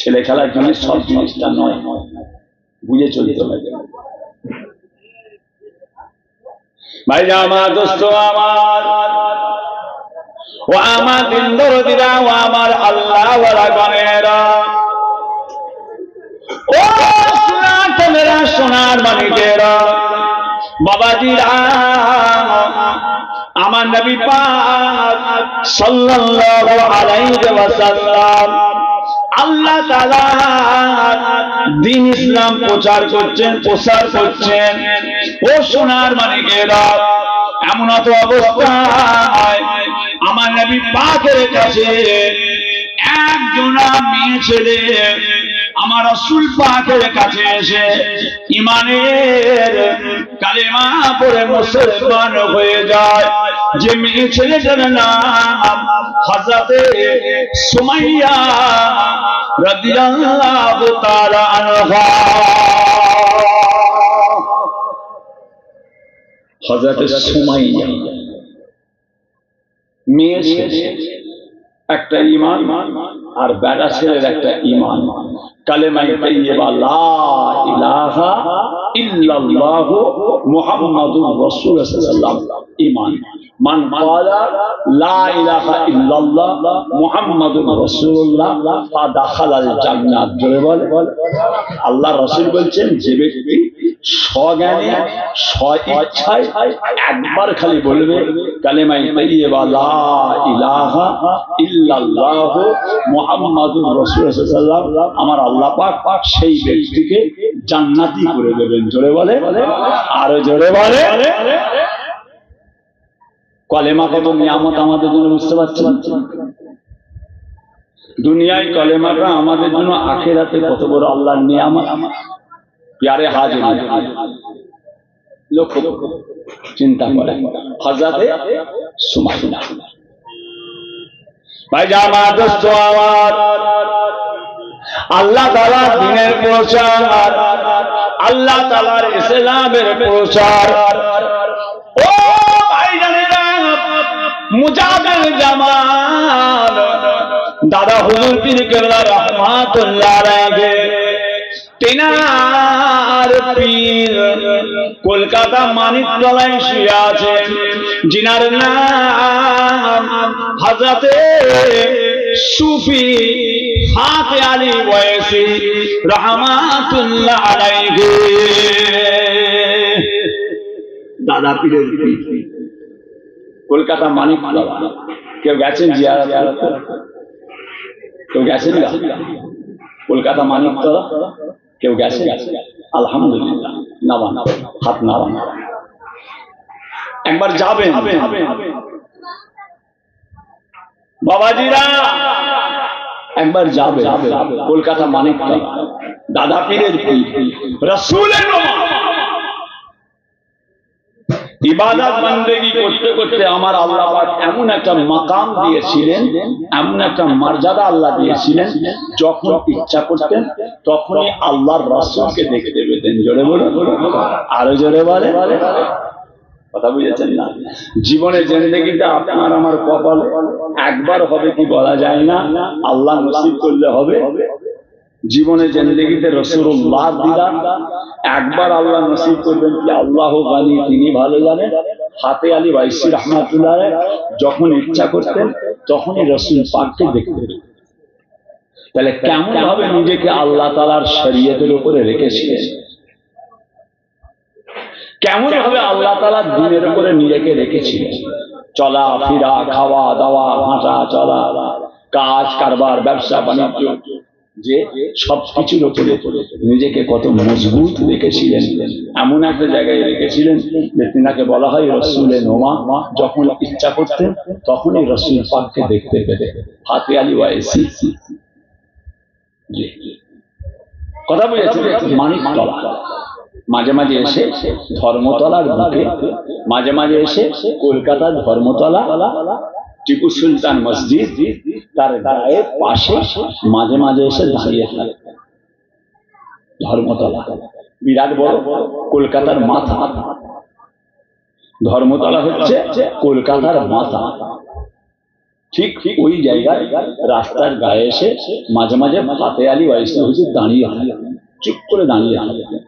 ছেলে খেলার জিনিস সব জিনিসটা নয়, বুঝে চলতে হবে। ভাই আমার দোস্ত আমার, ও আমার দিন দরদিরা, ও আমার আল্লাহ ওয়ালা গণেরা, ও সোনার সোনার মানিকেরা, বাবাজিরা, আমার নবী পাক সাল্লাল্লাহু আলাইহি ওয়াসাল্লাম আল্লাহ তাআলা দ্বীন ইসলাম প্রচার করছেন। ও সোনার মানিকেরা, এমন অত অবস্থায় আমার নবী পাকের কাছে একজনা মেয়ে ছেলে আমার রাসূল পাকের কাছে এসে ঈমানের কালেমা পড়ে মুসলমান হয়ে যায়। যে মেয়ে ছেলেটার নাম হযরত সুমাইয়া রাদিয়াল্লাহু তাআলা আনহা। হযরত সুমাইয়া মেয়ে ছেলে একটা ঈমান, আর বেটা ছেলের একটা ঈমান। কালেমা তাইয়্যিবা লা ইলাহা ইল্লাল্লাহু মুহাম্মাদুর রাসূলুল্লাহ সাল্লাল্লাহু আলাইহি ওয়াসাল্লাম ঈমান। মান ক্বালা লা ইলাহা ইল্লাল্লাহ মুহাম্মাদুর রাসূলুল্লাহ ফাদাখালাল জান্নাত। জোরে বল। আল্লাহ রাসূল বলছেন, যে ব্যক্তি স্বজ্ঞানে স্বইচ্ছায় একবার খালি বলবে কালেমা তাইয়্যিবা লা ইলাহা ইল্লাল্লাহু মুহাম্মাদুর রাসূলুল্লাহ সাল্লাল্লাহু আলাইহি ওয়াসাল্লাম, আমার আল্লাহ পাক সেই ব্যক্তিকে জান্নাতি করে দেবেন। জোরে বলে, আরো জোরে বলে। কলেমা কত নিয়ামত আমাদের জন্য, বুঝতে পারছেন? দুনিয়ায় কলেমাটা আমাদের জন্য, আখিরাতে কত বড় আল্লাহর নিয়ামত। প্যারে হাজির, লক্ষ্য চিন্তা করে। হযরতে সুমাইয়া। ভাই জামাত দোস্ত আমার, আল্লাহ তাআলার দ্বীনের প্রচার, আল্লাহ তাআলার ইসলামের প্রচার, ও ভাইজানেরা, মুজাহিদ জামান দাদা হুজুর পীর কেবলা রহমাতুল্লাহ আলাইহি তিনার পীর কলকাতা মানিকতলায় শুয়ে আছেন, যিনার নাম হযরতে সুফি ফাতে আলী ওয়াইসি রহমাতুল্লাহ আলাইহি। দাদা পীরের পীর কলকাতা মানিকতলা। কেউ গেছেন জিয়ারত? কেউ গেছেন না কলকাতা মানিকতলা? কেউ গেছে? আলহামদুলিল্লাহ, নামান হাত নামান, একবার যাবেন বাবাজিরা, একবার যাবে কলকাতা মানিকতলা। দাদা পীরের পীর, রাসূলের ইবাদত বন্দেগী করতে করতে আমার আল্লাহ পাক এমন একটা মাকাম দিয়েছিলেন, এমন একটা মর্যাদা আল্লাহ দিয়েছিলেন, যখন ইচ্ছা করতেন তখনই আল্লাহর রাসূলকে দেখতে পেতেন। জোরে বলুন, আরো জোরে বলে, কথা বুঝেছেন না? জীবনে জিন্দেগিতে আপনার আমার কপালে একবার হবে কি বলা যায় না, আল্লাহ নসিব করলে হবে। জীবনে জিন্দেগিতে রাসূলুল্লাহ দিদার একবার আল্লাহ নসিব করবেন কি আল্লাহ গানি, তিনি ভালো জানেন। ফাতে আলী ওয়াইসি রাহমাতুল্লাহ আলাইহি যখন ইচ্ছা করতেন তখনই রাসূল পাককে দেখতেন। তাহলে কেমন ভাবে নিজেকে আল্লাহ তাআলার শরীয়তের উপরে রেখেছিলেন, কেমন ভাবে আল্লাহ তাআলার দ্বীনের উপরে নিজেকে রেখেছিলেন। চলা ফিরা, খাওয়া দাওয়া, হাঁটা চলা, কাজ কারবার, ব্যবসা বাণিজ্য, যে সবকিছুর উপরে নিজেকে কত মজবুত রেখেছিলেন। এমন একটা জায়গায় রেখেছিলেন যে তিনাকে বলা হয় রাসূলে নোমা। যখন ইচ্ছা করতেন তখনই রাসূল পাককে দেখতে পেতেন। ফাতে আলী ওয়াইসি, কথা বুঝেছেন? মানিকতলা মাঝে মাঝে এসে ধর্মতলার বুকে, মাঝে মাঝে এসে কলকাতার ধর্মতলা টিপু সুলতান মসজিদ তার গায়ের পাশে মাঝে মাঝে এসে দাঁড়িয়ে থাকতেন। ধর্মতলা বিরাট বড় কলকাতার মাথা, ধর্মতলা হচ্ছে কলকাতার মাথা। ঠিক ওই জায়গায় রাস্তার গায়ে এসে মাঝে মাঝে ফাতে আলী ওয়াইসি হুজুর দাঁড়িয়ে থাকতেন, চুপ করে দাঁড়িয়ে থাকতেন।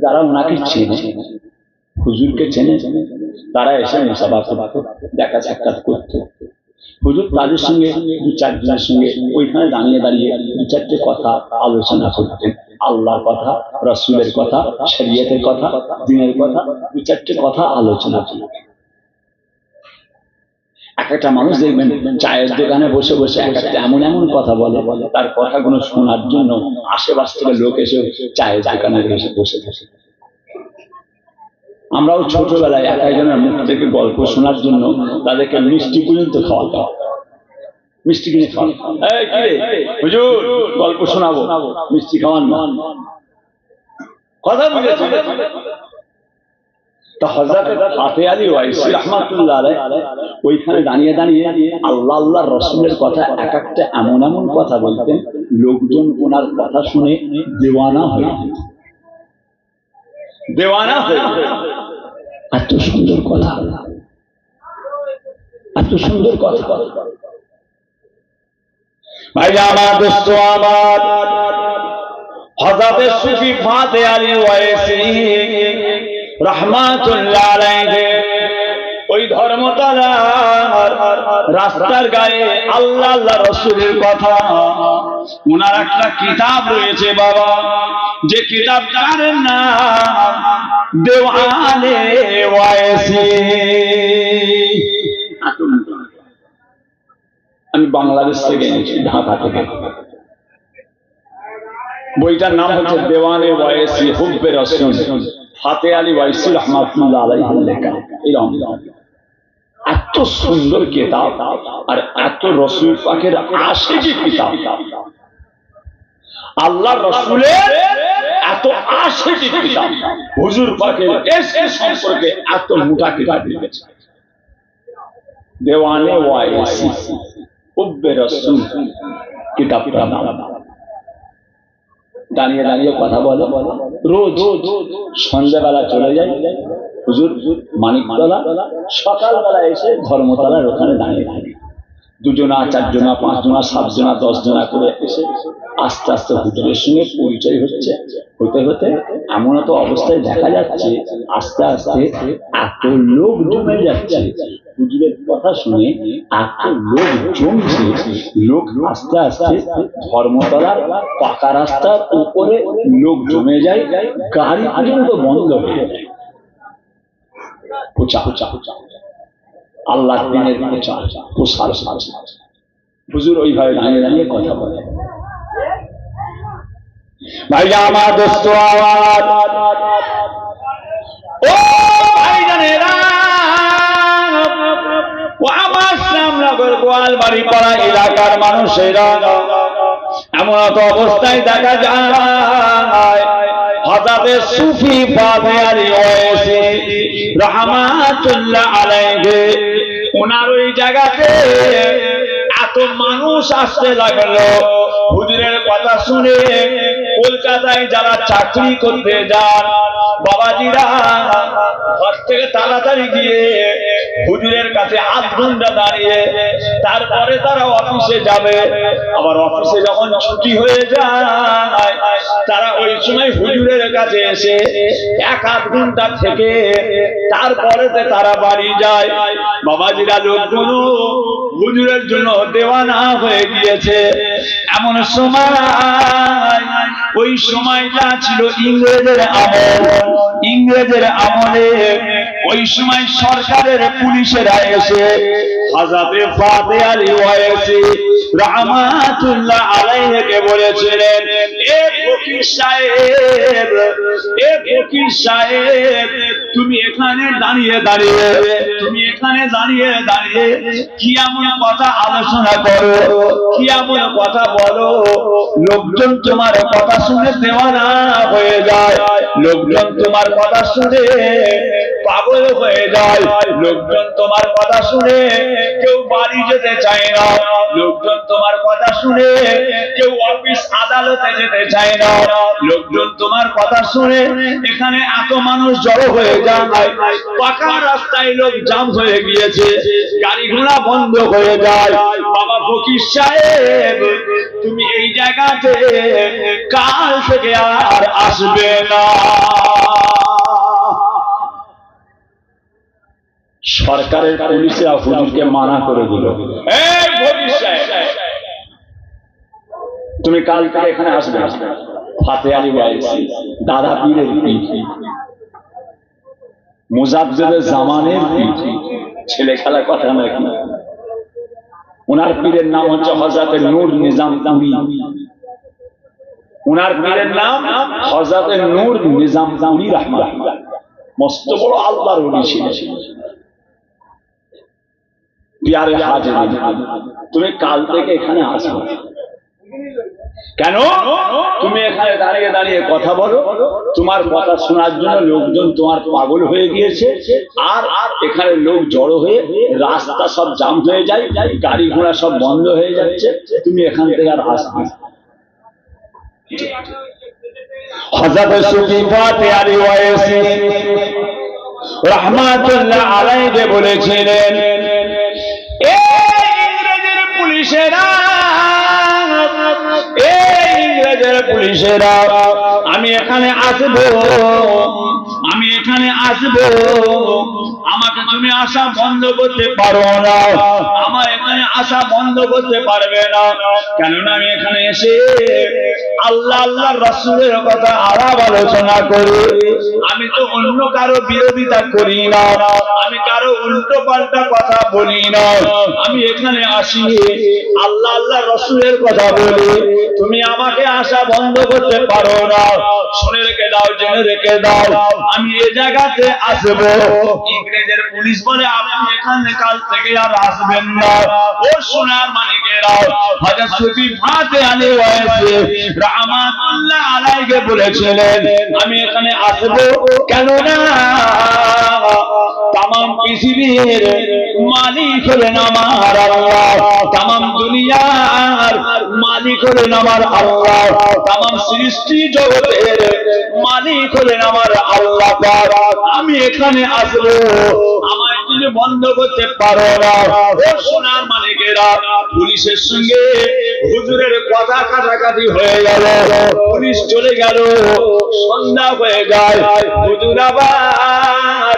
যারা ওনাকে চেনে, হুজুরকে চেনে, তারা এসে মুসাফা দেখা সাক্ষাৎ করতো। হুজুর তাদের সঙ্গে দু চারজনের সঙ্গে ওইখানে দাঁড়িয়ে দাঁড়িয়ে দু চারটে কথা আলোচনা করতেন। আল্লাহর কথা, রাসূলের কথা, শরীয়তের কথা, দ্বীনের কথা, দু চারটে কথা আলোচনা করতেন। এক একটা মানুষ দেখবেন চায়ের দোকানে বসে বসে এক একটা এমন এমন কথা বলে, তার কথাগুলো শোনার জন্য আশেপাশ থেকে লোক এসে চায়ের দোকানে এসে বসে থাকে। আমরাও ছোটবেলায় এক একজনের মুখ থেকে গল্প শোনার জন্য তাদেরকে মিষ্টি পর্যন্ত খাওয়াতাম। মিষ্টি কিনে খাওয়ান, হুজুর গল্প শোনাবো, মিষ্টি খাওয়ান না, কথা বুঝেছি। তো হযরত ফাতে আলী ওয়াইসি রাহমাতুল্লাহ আলাইহি ওইখানে দাঁড়িয়ে দাঁড়িয়ে আল্লাহ আল্লাহর রাসূলের কথা এক একটা এমন এমন কথা বলতেন, লোকজন ওনার কথা শুনে দেওয়ানা হয়ে যেত, দেওয়ানা হয়ে যেত। এত সুন্দর কথা, এত সুন্দর কথা। ভাই আমার দোস্ত আমার, হযরত সুফি ফাতে আলী ওয়াইসি রাহমাতুল্লাহ আলাইহি ওই ধর্মতলার রাস্তার গায়ে আল্লাহ আল্লাহ রাসূলের কথা, ওনার একটা কিতাব রয়েছে বাবা, যে কিতাবটার নাম দেওয়ানে ওয়াইসি। আমি বাংলাদেশ থেকে এনেছি, ঢাকা থেকে। বইটার নাম হচ্ছে দেওয়ানে ওয়াইসি হুব্বে রাসূল, ফাতে আলী ওয়াইসি রাহমাতুল্লাহ আলাইহি লেখা। এত সুন্দর কিতাব আর এত রাসূল পাকের আশিকি কিতাব। আল্লাহ রাসূলের এত এত আশিটি কিতাব হুজুর পাকের এসে সম্পর্কে এত মোটা কিতাব লিখেছে। দেওয়ানে ওয়াইসি উব্বে রাসূল কিতাবটার নাম। দাঁড়িয়ে দাঁড়িয়ে কথা বলে, রোজ সন্ধ্যাবেলা চলে যায় হুজুর মানিকতলা, সকালবেলা এসে ধর্মতলার ওখানে দাঁড়িয়ে থাকে। 2 জনা 4 জনা 5 জনা 7 জনা 10 জনা করে এসে আস্তে আস্তে হুজুরের সঙ্গে পরিচয় হতে হতে এমন তো অবস্থায় দেখা যাচ্ছে আস্তে আস্তে এত লোক জমে যাচ্ছে হুজুরের কথা শুনে, এত লোক জমছে, লোক আস্তে আস্তে ধর্মতলার পাকা রাস্তার উপরে লোক জমে যায়, গাড়ি পর্যন্ত বন্ধ হয়ে যায়। আল্লাহ দিনের প্রচার হুজুর ওইভাবে দাঁড়িয়ে দাঁড়িয়ে কথা বলে। ভাইয়া আমার দোস্ত আওয়াজ, ও ভাইজানেরা, ও আমার শ্যামনগর গোয়ালবাড়ি পাড়া এলাকার মানুষেরা, এমন তো অবস্থায় দেখা যায় হযরতে সুফি ফাতেহারি ওয়াইসি রাহমাতুল্লাহ আলাইহি ওনার ওই জায়গাতে এত মানুষ আসতে লাগলো হুজুরের কথা শুনে। কলকাতায় যারা চাকরি করতে যান বাবাজিরা ঘর থেকে তাড়াতাড়ি গিয়ে হুজুরের কাছে 8 ঘন্টা দাঁড়িয়ে তারপরে তারা অফিসে যাবে। আবার অফিসে যখন ছুটি হয়ে যায় তারা ওই সময় হুজুরের কাছে এসে 1-8 ঘন্টা থেকে তারপরে তারা বাড়ি যায়। বাবাজিরা লোকগুলো হুজুরের জন্য দেওয়ানা হয়ে গিয়েছে। এমন সময়, ওই সময়টা ছিল ইংরেজের আমল। ইংরেজের আমলে ওই সময় সরকারের পুলিশেরা এসে হযরতে ফাতেহারি ওয়াইসি রাহমাতুল্লাহ আলাইহিকে বলেছিলেন, এ ফকির সাহেব, এ ফকির সাহেব, তুমি এখানে দাঁড়িয়ে দাঁড়িয়ে, তুমি এখানে দাঁড়িয়ে দাঁড়িয়ে কি এমন কথা আলোচনা করো, কি এমন কথা বলো, লোকজন তোমার কথা শুনে দেওয়ানা হয়ে যায়, লোকজন তোমার কথা শুনে পাগল হয়ে যায়, লোকজন তোমার কথা শুনে কেউ বাড়ি যেতে চায় না, লোকজন তোমার কথা শুনে কেউ অফিস আদালতে যেতে চায় না, লোকজন তোমার কথা শুনে এখানে এত মানুষ জড়ো হয়ে যায়, পাকা রাস্তায় লোক জাম হয়ে গিয়েছে, গাড়ি ঘোড়া বন্ধ হয়ে যায়। বাবা ফকির সাহেব, তুমি এই জায়গাতে কাল থেকে আর আসবে না। সরকারের পুলিশরা হুজুরকে মানা করে দিল, এই ফকির সাহেব, তুমি কাল থেকে এখানে আসবে না। ফাতেহারি ওয়াইসি দাদা পীরের পীর, মুজাদ্দেদে জামানের পীর, ছেলে খেলার কথা নাকি। ওনার পীরের নাম হচ্ছে হযরতে নূর নিজামপুরী। ওনার পীরের নাম হযরতে নূর নিজামপুরী রাহমাতুল্লাহ। মস্ত বড় আল্লাহর ওলি ছিলেন। প্যারে হাজিরিন, তুমি কাল থেকে এখানে আসবে। কেন? তুমি এখানে দাঁড়িয়ে দাঁড়িয়ে কথা বলো, তোমার কথা শোনার জন্য লোকজন তোমার পাগল হয়ে গিয়েছে, আর এখানে লোক জড়ো হয়ে রাস্তা সব জাম হয়ে যায়, গাড়ি ঘোড়া সব বন্ধ হয়ে যাচ্ছে, তুমি এখান থেকে আর আসবে না। হযরত সুফি ফাতেহারি ওয়াইসি রাহমাতুল্লাহ আলাইহি বলেছিলেন, ইংরেজের পুলিশেরা, ইংরেজের পুলিশেরা, আমি এখানে আসবো, আমি এখানে আসবো, আমাকে তুমি আসা বন্ধ করতে পারো না, আমার এখানে আসা বন্ধ করতে পারবে না। কেননা আমি এখানে এসে আল্লাহ আল্লাহ রাসূলের কথা আলাপ আলোচনা করি, আমি তো অন্য কারো বিরোধিতা করি না, আমি কারো উল্টো পাল্টা কথা বলি না, আমি এখানে আসি আল্লাহ আল্লাহ রাসূলের কথা বলি, তুমি আমাকে আসা বন্ধ করতে পারো না। শুনে রেখে দাও, জেনে রেখে দাও, আমি এই জায়গাতে আসবো। ইংরেজের পুলিশ বলে, আপনি এখানে কাল থেকে আর আসবেন না। ও ও সোনার মানিকেরা, হযরত সুফি ফাতে আলী ওয়াইসি রাহমাতুল্লাহ আলাইহি বলেছিলেন, আমি এখানে আসব কেন না तमाम পৃথিবীর মালিক হলেন আমার আল্লাহ, तमाम দুনিয়ার মালিক হলেন আমার আল্লাহ, तमाम সৃষ্টি জগতের মালিক হলেন আমার আল্লাহ পাক। আমি এখানে আসব, আমায় তুমি বন্ধ করতে পারো না। ও সোনার মালিকেরা, পুলিশের সঙ্গে হুজুরের কথা কাটাকাটি হয়ে গেল, পুলিশ চলে গেল, সন্ধ্যা হয়ে যায়, হুজুর আবার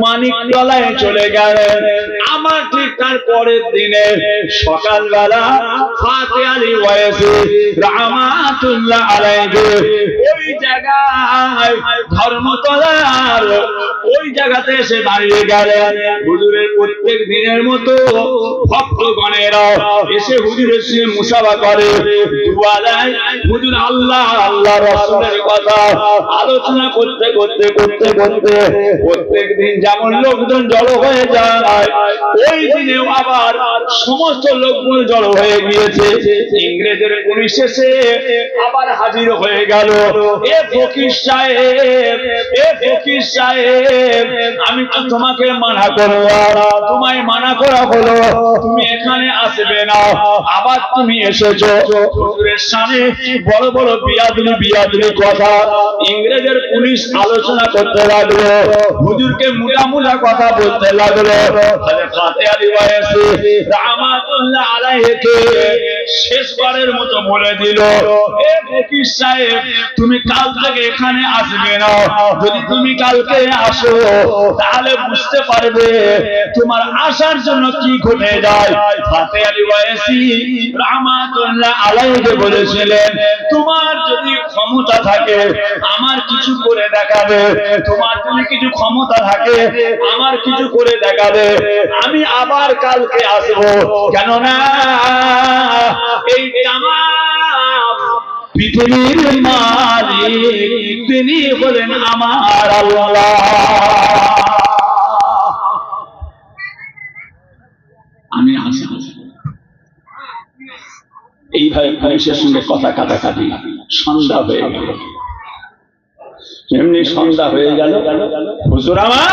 মানিকতলায় চলে গেলেন। আমার ঠিক তার পরের দিনে সকালবেলা ফাতে আলী ওয়াইসি রাহমাতুল্লাহ আলাইহি ওই জায়গায় ধর্মতলার ওই জায়গাতে এসে দাঁড়িয়ে গেলেন। হুজুরের প্রত্যেক দিনের মতো ভক্তগণেরা এসে হুজুরের সঙ্গে মুসাফা করে, দুয়া দেয়, হুজুর আল্লাহ আল্লাহ রাসূলের কথা আলোচনা করতে করতে করতে করতে প্রত্যেক দিন যেমন লোকজন জড়ো হয়ে যায়, ওই দিনে আবার সমস্ত লোকগুলো জড়ো হয়ে গিয়েছে। ইংরেজের পুলিশ এসে আবার হাজির হয়ে গেল। এ ফকির সাহেব, এ ফকির সাহেব, আমি তো তোমাকে মানা করলাম, তোমায় মানা করা হলো, তুমি এখানে আসবে না, আবার তুমি এসেছো। হুজুরের সামনে বড় বড় বিয়াদুলি কথা ইংরেজের পুলিশ আলোচনা করতে লাগলো, হুজুরকে মোটা মোটা কথা বলতে লাগলো। হযরত ফাতে আলী ওয়াইসি রাহমাতুল্লাহ আলাইহিকে শেষবারের মতো বলে দিল, এ ফকির সাহেব, তুমি কাল থেকে এখানে আসবে না, যদি তুমি কালকে আসো তাহলে বুঝতে পারবে তোমার আসার জন্য কি ঘটে যায়। ফাতে আলী ওয়াইসি রাহমাতুল্লাহ আলাইহি বলেছিলেন, তোমার যদি ক্ষমতা থাকে আমার কিছু করে দেখাবে, তোমার যদি কিছু ক্ষমতা থাকে আমার কিছু করে দেখাবে, আমি আবার কালকে আসবো, কেননা এই তামাম পৃথিবীর মালিক তিনি বলেন আমার আল্লাহ। আমি আসি। এইভাবে পুলিশের সঙ্গে কথা কাটাকাটি সন্ধ্যা হয়ে গেল। এমনি সন্ধ্যা হয়ে গেল, হুজুর আমার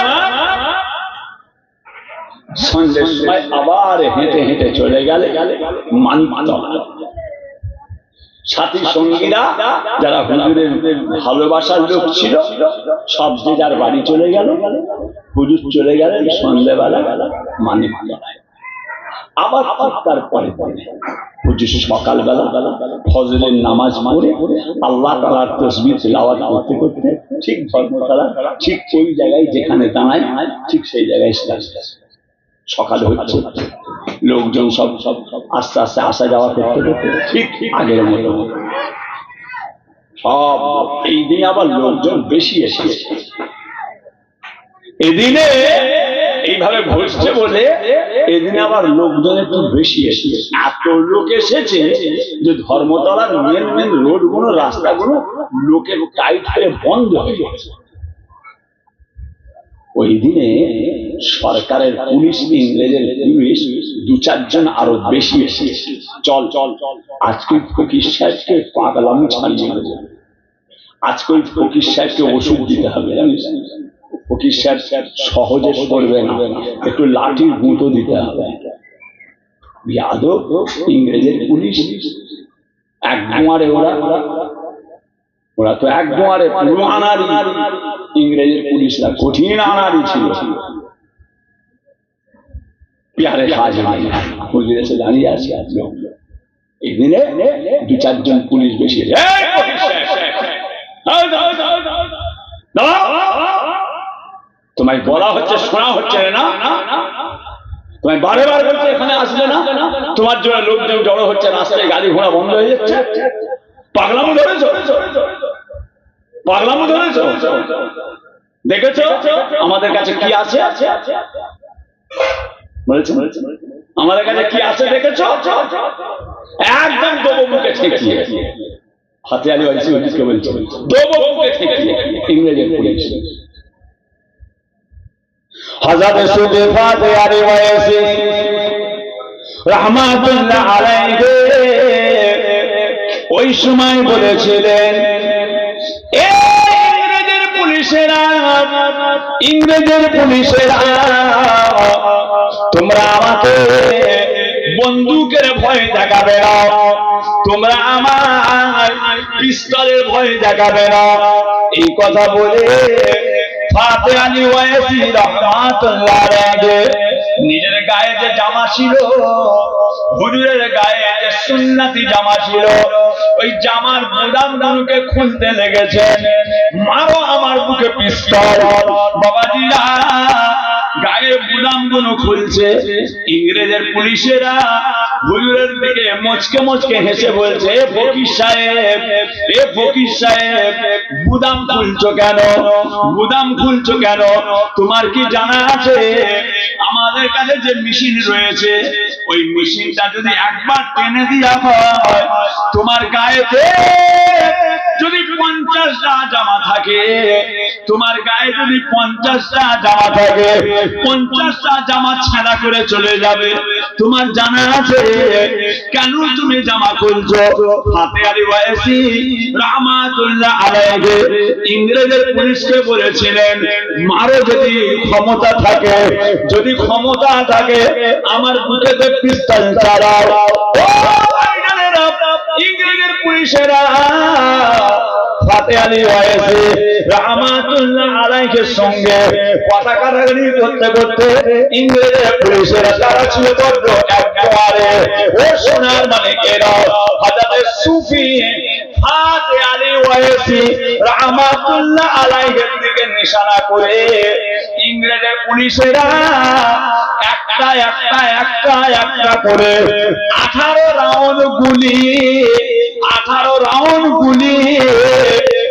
সন্ধ্যের সময় আবার হেঁটে হেঁটে চলে গেলে মানিকতলা। সাথী সঙ্গীরা যারা হুজুরের ভালোবাসার লোক ছিল সব যে যার বাড়ি চলে গেল, হুজুর চলে গেলেন সন্ধ্যেবেলা মানিকতলায়। আবার তারপরে হুজুর সকালবেলা ফজরের নামাজ পড়ে আল্লাহ তাআলার তাসবিহ তিলাওয়াত করতে করতে ঠিক ধর্মতলা ঠিক ওই জায়গায় যেখানে দাঁড়ায় ঠিক সেই জায়গায় সকাল হচ্ছে, লোকজন সব আস্তে আস্তে আসা যাওয়া করতে করতে ঠিক আগের মতো সব। এই দিনে আবার লোকজন বেশি এসেছে, এদিনে এইভাবে বসছে বলে এদিনে আবার লোকজন একটু বেশি এসেছে। এত লোক এসেছে যে ধর্মতলার মেন রোড গুলো রাস্তাগুলো লোকের টাইট হয়ে বন্ধ হয়ে গেছে। ওই দিনে সরকারের পুলিশ, ইংরেজের পুলিশ দু চারজন আরো বেশি এসেছে। চল চল আজকে ফকির সাহেবকে পাগলামি ছাড়িয়ে দেবো, আজকে ওই ফকির সাহেবকে ওষুধ দিতে হবে, জানিস? ফকির সাহেব সহজে সরবে না, একটু লাঠির গুঁতো দিতে হবে। যাদব ইংরেজের পুলিশ এক দুয়ারে, ওরা তো এক দুয়ারে পুরো আনারি। ইংরেজের পুলিশরা কঠিন আনারি ছিল। পেয়ারে কাজ নাই, হুজুর এসে দাঁড়িয়ে আছে। এই দিনে দু চারজন পুলিশ বেশি। তোমায় বলা হচ্ছে, শোনা হচ্ছে না? তোমায় বারে বারে বলছে এখানে আসবে না, তোমার জন্য লোকজন জড়ো হচ্ছে, রাস্তায় গাড়ি ঘোড়া বন্ধ হয়ে যাচ্ছে। পাগলামো ধরেছ, পাগলামো ধরেছ। দেখেছো আমাদের কাছে কি আছে? বলেছে আমাদের কাছে কি আছে দেখেছো? একদম দেবো মুখে ঠেকিয়ে। ফাতে আলী ওয়াইসি হুজুরকে বলছে দেবো মুখে ঠেকিয়ে ইংরেজের পুলিশ। হযরত সুফি ফাতে আলী ওয়াইসি রাহমাতুল্লাহ আলাইহি ওই সময় বলেছিলেন, ইংরেজের পুলিশেরা তোমরা আমাকে বন্দুকের ভয় দেখাবে না, তোমরা আমার পিস্তলের ভয় দেখাবে না। এই কথা বলে ফাতে আলী ওয়াইসি রাহমাতুল্লাহ আলাইহি নিজের গায়ে যে জামা ছিল, হুজুরের গায়ে যে সুন্নতি জামা ছিল, ওই জামার বুদামগুলোকে খুলতে লেগেছেন। মারো আমার বুকে পিস্তল। বাবাজিরা গায়ের বুদামগুলো খুলছে। ইংরেজের পুলিশেরা হুজুরের দিকে মুচকে মুচকে হেসে বলছে, ফকির সাহেব বুদাম খুলছো কেন? বুদাম খুলছো কেন? তোমার কি জানা আছে আমাদের কাছে যে মেশিন রয়েছে, ওই মেশিনটা যদি একবার টেনে দেওয়া হয়, তোমার গায়েতে যদি 50টা জামা থাকে, তোমার গায়ে যদি 50টা জামা থাকে, 50টা জামা ছেঁড়া করে চলে যাবে। তোমার জানা আছে কেন তুমি জামা খুলছো? ফাতে আলী ওয়াইসি রাহমাতুল্লাহ আলাইহি ইংরেজের পুলিশকে বলেছিলেন, মারো যদি ক্ষমতা থাকে, যদি ক্ষমতা থাকে আমার বুকেতে পিস্তল চালাও। ইংরেজের পুলিশেরা ফাতে আলী ওয়াইসি রাহমাতুল্লাহ আলাইহির সঙ্গে কথা কাটাকাটি করতে করতে ইংরেজের পুলিশেরা তারা ছিল বড্ড একবারে। ও সোনার মালিকেরা, হযরত সুফি ফাতে আলী ওয়াইসি রাহমাতুল্লাহ আলাইহির দিকে নিশানা করে ইংরেজের পুলিশেরা একটা করে 18 রাউন্ড গুলি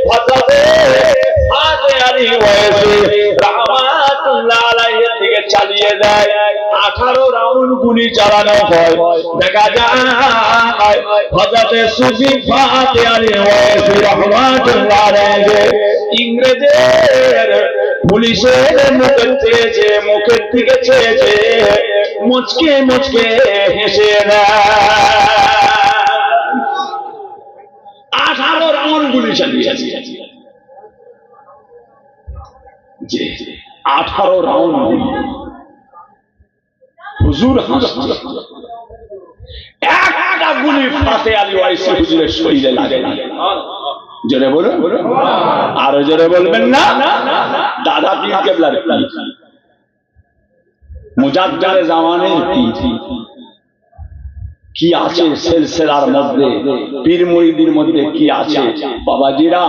হযরত ফাতে আলী ওয়াইসি রাহমাতুল্লাহ আলাইহির দিকে চালিয়ে দেয়। 18 রাউন্ড গুলি চালানো হয়। দেখা যায় হযরত সুফি ফাতে আলী ওয়াইসি রাহমাতুল্লাহ আলাইহি ইংরেজের পুলিশের মুখের দিকে চেয়েছে, মুচকে মুচকে হেসে দেয়। 18 রাউন্ড গুলি চালিয়েছে। 18 রাউন্ড গুলি। হুজুর হাসছে। একটা গুলি ফাতে আলী ওয়াইসি হুজুরের শরীরে লাগে না। জোরে বলুন, আরো জোরে বলবেন না? দাদা পীর কেবলার মুজাদ্দিদে জামানের কি আছে সিলসিলার মধ্যে, পীর মুরিদের মধ্যে কি আছে বাবাজিরা?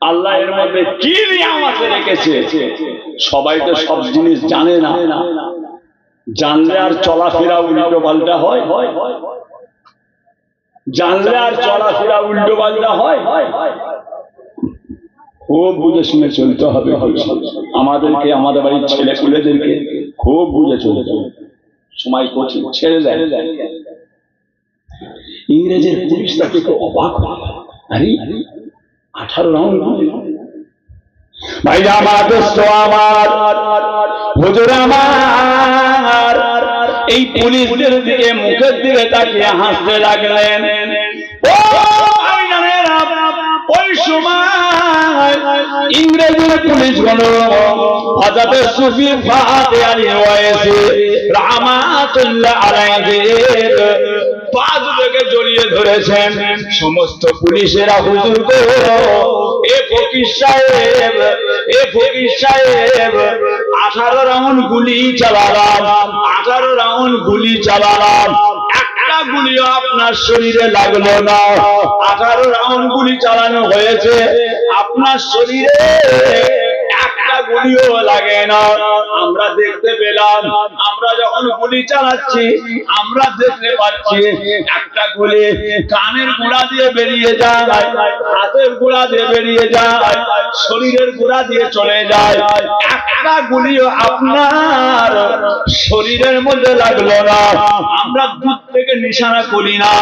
আল্লাহ এর মধ্যে কি নিয়ামত রেখেছে সবাই তো সব জিনিস জানে না। জানলে আর চলাফেরা উল্টো পাল্টা হয়? জানলে আর চলাফেরা উল্টো পাল্টা হয়? খুব বুঝে শুনে চলতে হবে। আমাদেরকে, আমাদের বাড়ির ছেলে পুলেদেরকে খুব বুঝে চলতে হবে। সময় কঠিন, ছেড়ে দেয়। ইংরেজের পুলিশ তাকে অবাক হয়, আরে 18 রাউন্ড ভাই আমার দোস্ত আমার হুজুর আমার এই পুলিশদের দিকে মুখের দিকে তাকিয়ে হাসতে লাগলেন। ওই সময় ইংরেজের পুলিশগুলো হযরত সুফি ফাতে আলী ওয়াইসি রাহমাতুল্লাহ আলাইহির পা দুটোকে জড়িয়ে ধরেছেন। সমস্ত পুলিশেরা হুজুর গো, এ ফকির সাহেব 18 রাউন্ড গুলি চালালাম, 18 রাউন্ড গুলি চালালাম, একটা গুলিও আপনার শরীরে লাগলো না। 18 রাউন্ড গুলি চালানো হয়েছে, আপনার শরীরে একটা গুলিও লাগে না। আমরা দেখতে পেলাম, আমরা যখন গুলি চালাচ্ছি আমরা দেখতে পাচ্ছি একটা গুলি কানের গোড়া দিয়ে বেরিয়ে যায়, হাতের গোড়া দিয়ে বেরিয়ে যায়, শরীরের গোড়া দিয়ে চলে যায়। একটা গুলিও আপনার শরীরের মধ্যে লাগলো না। আমরা দূর থেকে নিশানা করি না,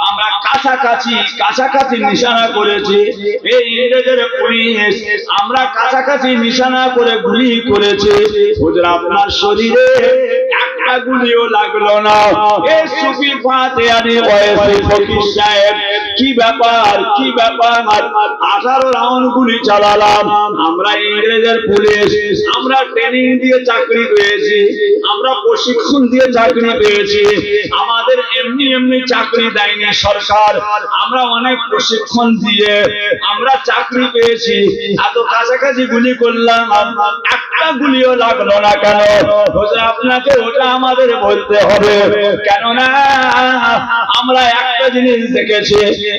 আমরা কাছাকাছি কাছাকাছি নিশানা করেছে এই ইংরেজের পুলিশ, আমরা কাছাকাছি নিশানা করে গুলি করেছে, হুজুর আপনার শরীরে একটা গুলিও লাগলো না। এই সুফি ফাতেহানি ওয়াইসি ফকির সাহেব, কি ব্যাপার কি ব্যাপার, 18 রাউন্ড গুলি চালালাম, আমরা ইংরেজের পুলিশ, আমরা ট্রেনিং দিয়ে চাকরি পেয়েছি, আমরা প্রশিক্ষণ দিয়ে চাকরি পেয়েছি, আমাদের এমনি এমনি চাকরি দেয়নি সরকার, আমরা অনেক প্রশিক্ষণ দিয়ে আমরা চাকরি পেয়েছি, এত কাছাকাছি গুলি করলাম, একটা গুলিও লাগলো না কেন? হুজুর আপনাকে ওটা আমাদের বলতে হবে, কেননা আমরা একটা জিনিস দেখেছি,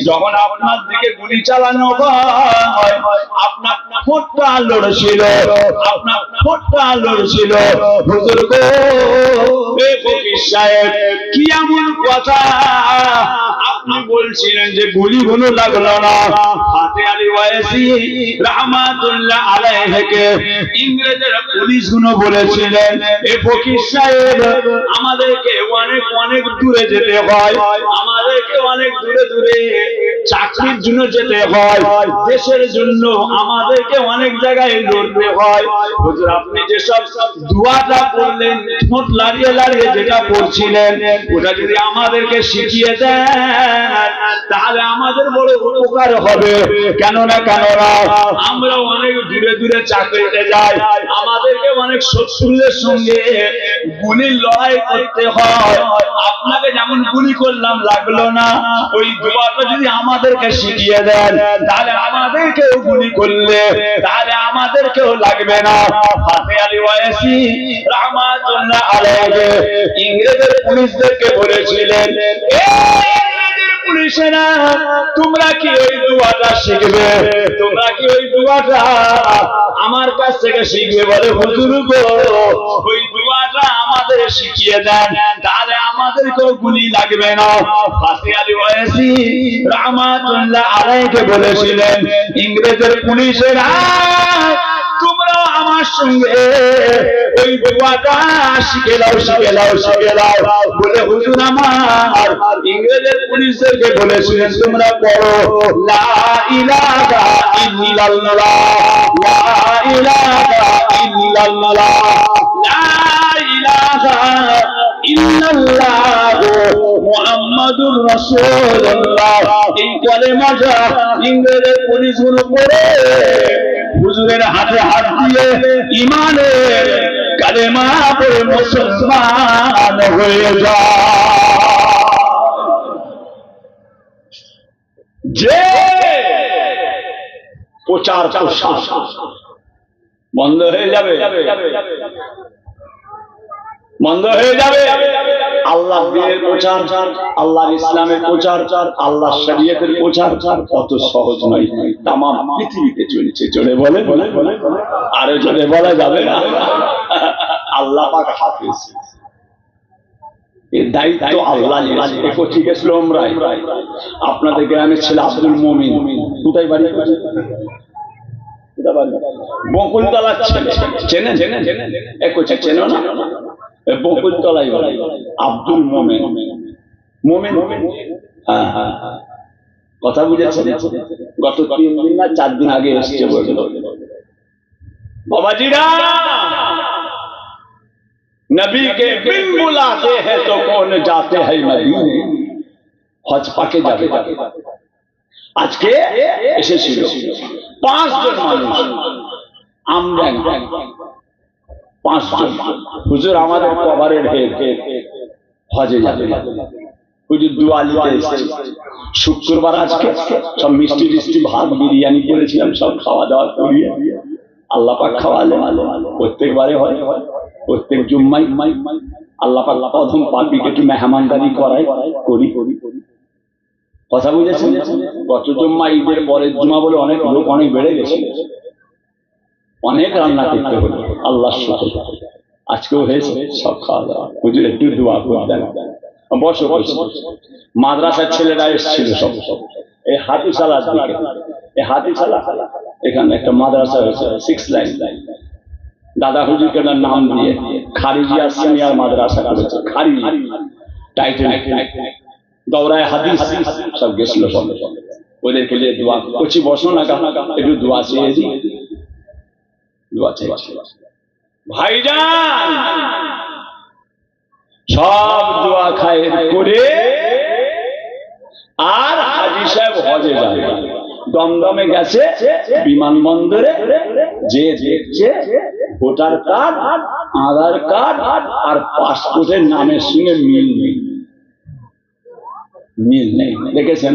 যখন আপনার দিকে গুলি চালানো হয় আপনার ঠোঁটটা লড়ছিল, আপনার ঠোঁটটা লড়ছিল। হুজুর গো, এই ফকির সাহেব কি এমন কথা আপনি বলছিলেন যে গুলিগুলো লাগলো না? ফাতে আলী ওয়াইসি রাহমাতুল্লাহ আলাইহিকে ইংরেজের পুলিশগুলো বলেছিলেন, এই ফকির সাহেব আমাদেরকে অনেক অনেক দূরে যেতে হয়, আমাদেরকে অনেক দূরে দূরে চাকরির জন্য যেতে হয়, দেশের জন্য আমাদেরকে অনেক জায়গায় লড়তে হয়। হুজুর আপনি যেসব দুয়াটা পড়লেন, ঠোঁট লাড়িয়ে লাড়িয়ে যেটা পড়ছিলেন, ওটা যদি আমাদেরকে শিখিয়ে দেন তাহলে আমাদের বড় উপকার হবে। কেননা আমরা অনেক দূরে দূরে চাকরিতে যাই, আমাদেরকে অনেক শত্রুদের সঙ্গে গুলির লড়াই করতে হয়, আপনাকে যেমন গুলি করলাম লাগলো না, ওই দুয়াটা যদি আমাদেরকে শিখিয়ে দেন তাহলে আমাদেরকেও গুলি করলে তাহলে আমাদেরকেও লাগবে না। ফাতে আলী ওয়াইসি রাহমাতুল্লাহ আলাইহি ইংরেজের পুলিশদেরকে বলেছিলেন, পুলিশেরা তোমরা কি ওই দুয়াটা শিখবে, তোমরা কি ওই দুয়াটা আমার কাছ থেকে শিখবে? বলে হুজুর গো, ওই দুয়াটা আমাদের শিখিয়ে দেন, তাহলে আমাদেরকেও গুলি লাগবে না। ফাতে আলী ওয়াইসি রাহমাতুল্লাহ আলাইহি বলেছিলেন, ইংরেজের পুলিশেরা তোমরাও আমার সঙ্গে ওই দুয়াটা শিখে নাও শিখে নাও শিখে নাও। বলে হুজুর আমার ইংরেজের পুলিশদেরকে বলেছিলেন তোমরা পড়ো লা ইলাহা ইল্লাল্লাহ, লা ইলাহা ইল্লাল্লাহ, লা ইলাহা ইল্লাল্লাহ মুহাম্মাদুর রাসূলুল্লাহ। এই কলেমাটা ইংরেজের পুলিশগুলো পড়ে হুজুরের হাতে হাত দিয়ে ঈমানের কালেমা পড়ে মুসলমান হয়ে যায়। যে প্রচার প্রসার বন্ধ হয়ে যাবে, বন্ধ হয়ে যাবে। আল্লাহ দ্বীনের প্রচার, আল্লাহ ইসলামের প্রচার, আল্লাহ শরীয়তের প্রচার কত সহজ নয়, তাম পৃথিবীতে চলছে। জোরে বলে, আরো জোরে বলা যাবে না। আল্লাহ পাক হাফেজ, এর দায়িত্ব আল্লাহ নিয়েছে। ঠিক আছে, আপনাদের গ্রামের ছেলে আব্দুল মুমিন, কোথায় বাড়ি? বকুলতলা চেনেন? চেনো না? বকুলতলায় বাড়ি আব্দুল মুমিন। মুমিন, হ্যাঁ হ্যাঁ, কথা বুঝেছেন? গত 3 দিন না 4 দিন আগে এসছে বলল, বাবাজিরা नबी के बिन बुलाते हैं तो कौन जाते हैं मदीने। হজ পাকে যাবে। আজকে এসেছিল 5 জন মানুষ, আমরা 5 জন। হুজুর আমাদের কবরের হেড হজে যাবে। হুজুর দোয়া নিতে এসেছে। শুক্রবার আজকে সব মিষ্টি টিষ্টি ভাত বিরিয়ানি করেছিলাম, সব খাওয়া দাওয়া করিয়ে আল্লাহ পাক খাওয়ালে। প্রত্যেকবারে হয়, প্রত্যেক জুম্মাই আল্লাহ পাক প্রথম পাপিকে একটু মেহমানদারি করাই করি। কথা বুঝেছেন? গত জুম্মা ঈদের পরের জুম্মা বলে অনেক লোক অনেক বেড়ে গেছে, অনেক রান্না করতে হলো। আল্লাহ শুকর, আজকেও হয়েছে সব খাওয়া দাওয়া। হুজুর একটু দোয়া করে দেন। বসো বসো। মাদ্রাসার ছেলেরা এসেছিল সব, এই হাতিশালার দিকে। এই হাতিশালা এখানে একটা মাদ্রাসা হয়েছে 6 লাইন। দাদা হুজুরকে নাম দিয়ে খারিজিয়া সিনিয়র মাদ্রাসা করেছে। খারিজি টাইটেল দৌড়ায় হাদিস সব গেছিল বলে ওদেরকে যে দোয়া করছি, বসো না একটু দোয়া চেয়ে দিই, দোয়া চেয়ে ভাইজান সব দোয়া খায় করে আর হাজী সাহেব হজে যাবে, দমদমে গেছে, বিমানবন্দরে যে দেখছে ভোটার কার্ড, আধার কার্ড আর পাসপোর্টের নামের সঙ্গে মিল নেই, মিল নেই। দেখেছেন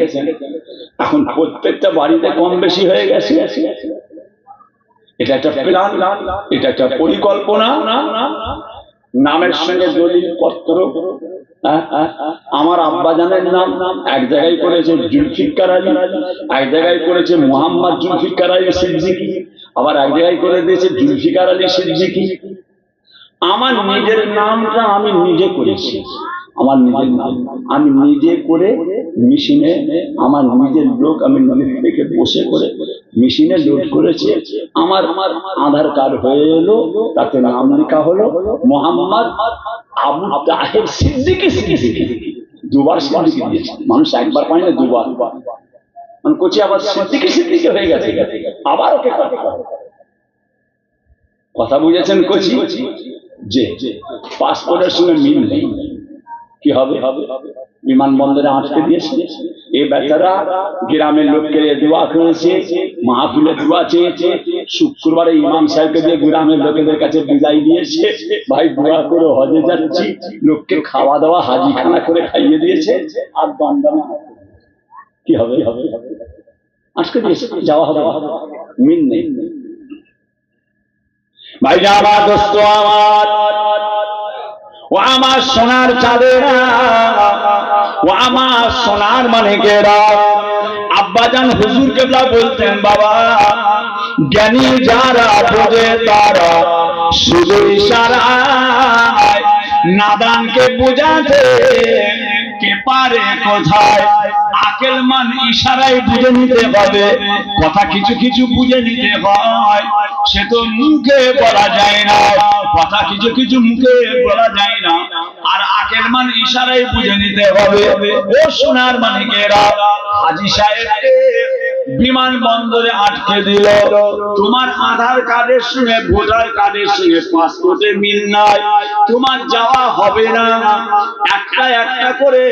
এখন প্রত্যেকটা বাড়িতে কম বেশি হয়ে গেছে। এটা একটা প্ল্যান, এটা একটা পরিকল্পনা। নামের সঙ্গে দলিল পত্র, আমার আব্বাজানের নাম এক জায়গায় করেছে জুলফিকার আলী, এক জায়গায় করেছে মোহাম্মদ জুলফিকার আলী সিদ্দিকী, আবার এক জায়গায় করে দিয়েছে জুলফিকার আলী সিদ্দিকী। আমার নিজের নামটা আমি নিজে করেছি, আমার নিজের নাম আমি নিজে করে মেশিনে, আমার নিজের লোক আমি নিজের থেকে বসে করে মেশিনে লোড করেছি। আমার আধার কার্ড হয়ে এলো, তাতে নাম লেখা হলো মোহাম্মদ আবু তাহের সিদ্দিকী। দুবার সিদ্দিকী দিয়েছে, মানুষ একবার পায় না, দুবার মানে কোচি আবার সিদ্দিকী হয়ে গেছে, আবার ওকে কথা বুঝেছেন কোচি যে পাসপোর্টের সঙ্গে মিল নেই, কি হবে? বিমানবন্দরে আটকে দিয়েছে। এই বেচারা গ্রামের লোককে দোয়া করেছে, মাহফিলে দোয়া চেয়েছে, শুক্রবারে ইমাম সাহেবকে দিয়ে গ্রামের লোকেদের কাছে বিদায় দিয়েছে, ভাই দোয়া করে হজে যাচ্ছি, লোককে খাওয়া দাওয়া হাজিখানা করে খাইয়ে দিয়েছে, আর দমদমে কি হবে? আজকে দিয়েছে, যাওয়া হবে, মিল নেই। ভাই আমার দোস্ত আমার, ও আমার সোনার চাঁদেরা, ও আমার সোনার মানিকেরা, আব্বাজান হুজুর কেবলা বলতেন, বাবা জ্ঞানী যারা বোঝে তারা শুধু ইশারায় নাদানকে বোঝাতে কে পারে কোথায়, আকেলমান ইশারায় বুঝে নিতে হবে, কথা কিছু কিছু বুঝে নিতে হয়, সে তো মুখে বলা যায় না, কথা কিছু কিছু মুখে বলা যায় না, আর আকেলমান ইশারায় বুঝে নিতে হবে। ও সোনার মানিকেরা, হাজী সাহেবকে বিমানবন্দরে আটকে দিল, তোমার আধার কার্ডের সঙ্গে ভোটার কার্ডের সঙ্গে পাসপোর্টে মিল নাই, তোমার যাওয়া হবে না। একটা একটা করে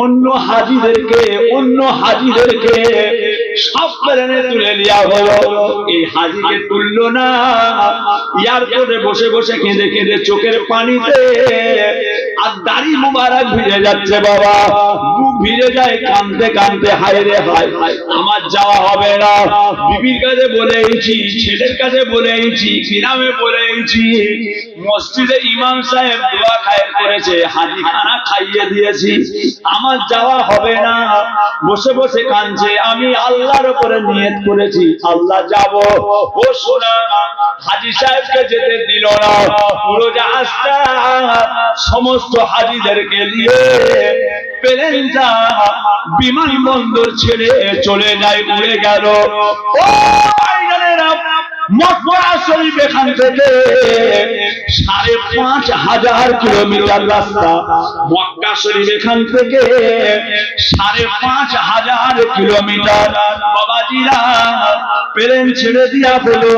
অন্য হাজিদেরকে সব প্লেনে তুলে নেওয়া হলো, এই হাজিকে তুললো না, এয়ারপোর্টে বসে বসে কেঁদে কেঁদে চোখের পানিতে আর দাড়ি মুবারক ভিজে যাচ্ছে, বাবা বুক ভিজে যায়, কাঁদতে কাঁদতে হায় রে হায়, আমার যাওয়া হবে না। বিবির কাছে বলেছি, ছেলের কাছে বলেছি, গ্রামে বলেছি, মসজিদে ইমাম সাহেব দোয়া খায়ের করেছে, হাজি খানা খাইয়ে দিয়েছি, আমার যাওয়া হবে না। বসে বসে কাঁদছে, আমি আল্লাহর উপরে নিয়ত করেছি আল্লাহ যাব। ও শোনা, হাজি সাহেবকে যেতে দিল না, পুরো জাহাজটা সমস্ত হাজিদেরকে নিয়ে প্লেনটা বিমানবন্দর ছেড়ে চলে যায়, উড়ে গেল। ও ভাইজানেরা, মক্কা শরীফ এখান থেকে ৫,৫০০ কিলোমিটার রাস্তা, মক্কা শরীফ এখান থেকে ৫,৫০০ কিলোমিটার। বাবাজিরা প্লেন ছেড়ে দিয়া হলো,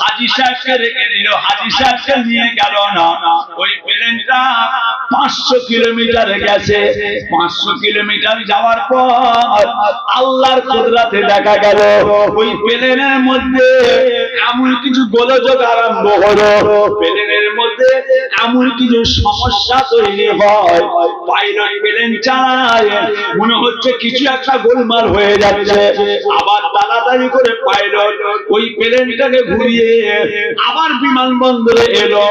হাজী সাহেবকে রেখে দিল, হাজী সাহেবকে নিয়ে গেল না। ওই প্লেনটা ৫০০ কিলোমিটার গেছে, ৫০০ কিলোমিটার যাওয়ার পর আল্লাহর কুদরতে দেখা গেল ওই প্লেনের মধ্যে এমন কিছু গোলযোগ আরম্ভ হলো, প্লেনের মধ্যে এমন কিছু সমস্যা তৈরি হয়, পাইলট প্লেন চালায়, মনে হচ্ছে কিছু একটা গোলমাল হয়ে যাচ্ছে, আবার তাড়াতাড়ি করে পাইলট ওই প্লেনটাকে ঘুরিয়ে আবার বিমানবন্দরে এলো।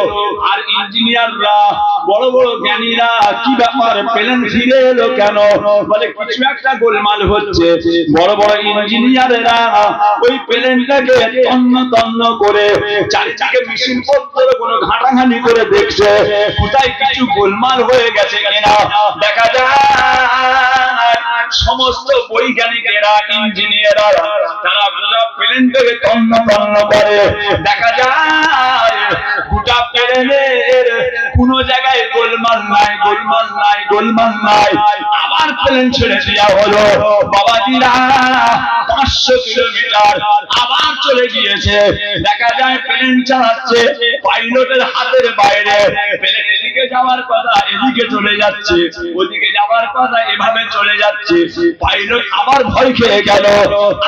আর ইঞ্জিনিয়াররা, বড় বড় জ্ঞানীরা, কি ব্যাপার প্লেন ফিরে এলো কেন? বলে কিছু একটা গোলমাল হচ্ছে। বড় বড় ইঞ্জিনিয়ারেরা ওই প্লেনটাকে তন্ন তন্ন করে চারিদিকে মেশিন পত্র কোনো ঘাটাঘাটি করে দেখছে কোথায় কিছু গোলমাল হয়ে গেছে কিনা। দেখা যায় সমস্ত বৈজ্ঞানিকেরা, ইঞ্জিনিয়াররা, তারা গোটা প্লেনটাকে তন্ন তন্ন করে, দেখা যায় গোটা প্লেনের কোনো জায়গায় গোলমাল নাই, গোলমাল নাই, গোলমাল নাই। আবার প্লেন ছেড়ে দেওয়া হলো বাবাজিরা 500 কিলোমিটার আবার চলে গিয়েছে। দেখা যায় প্লেন চালাচ্ছে পাইলটের হাতের বাইরে, প্লেন এদিকে যাওয়ার কথা এদিকে চলে যাচ্ছে, ওদিকে যাওয়ার কথা এভাবে চলে যাচ্ছে। পাইলট আবার ভয় খেয়ে গেল,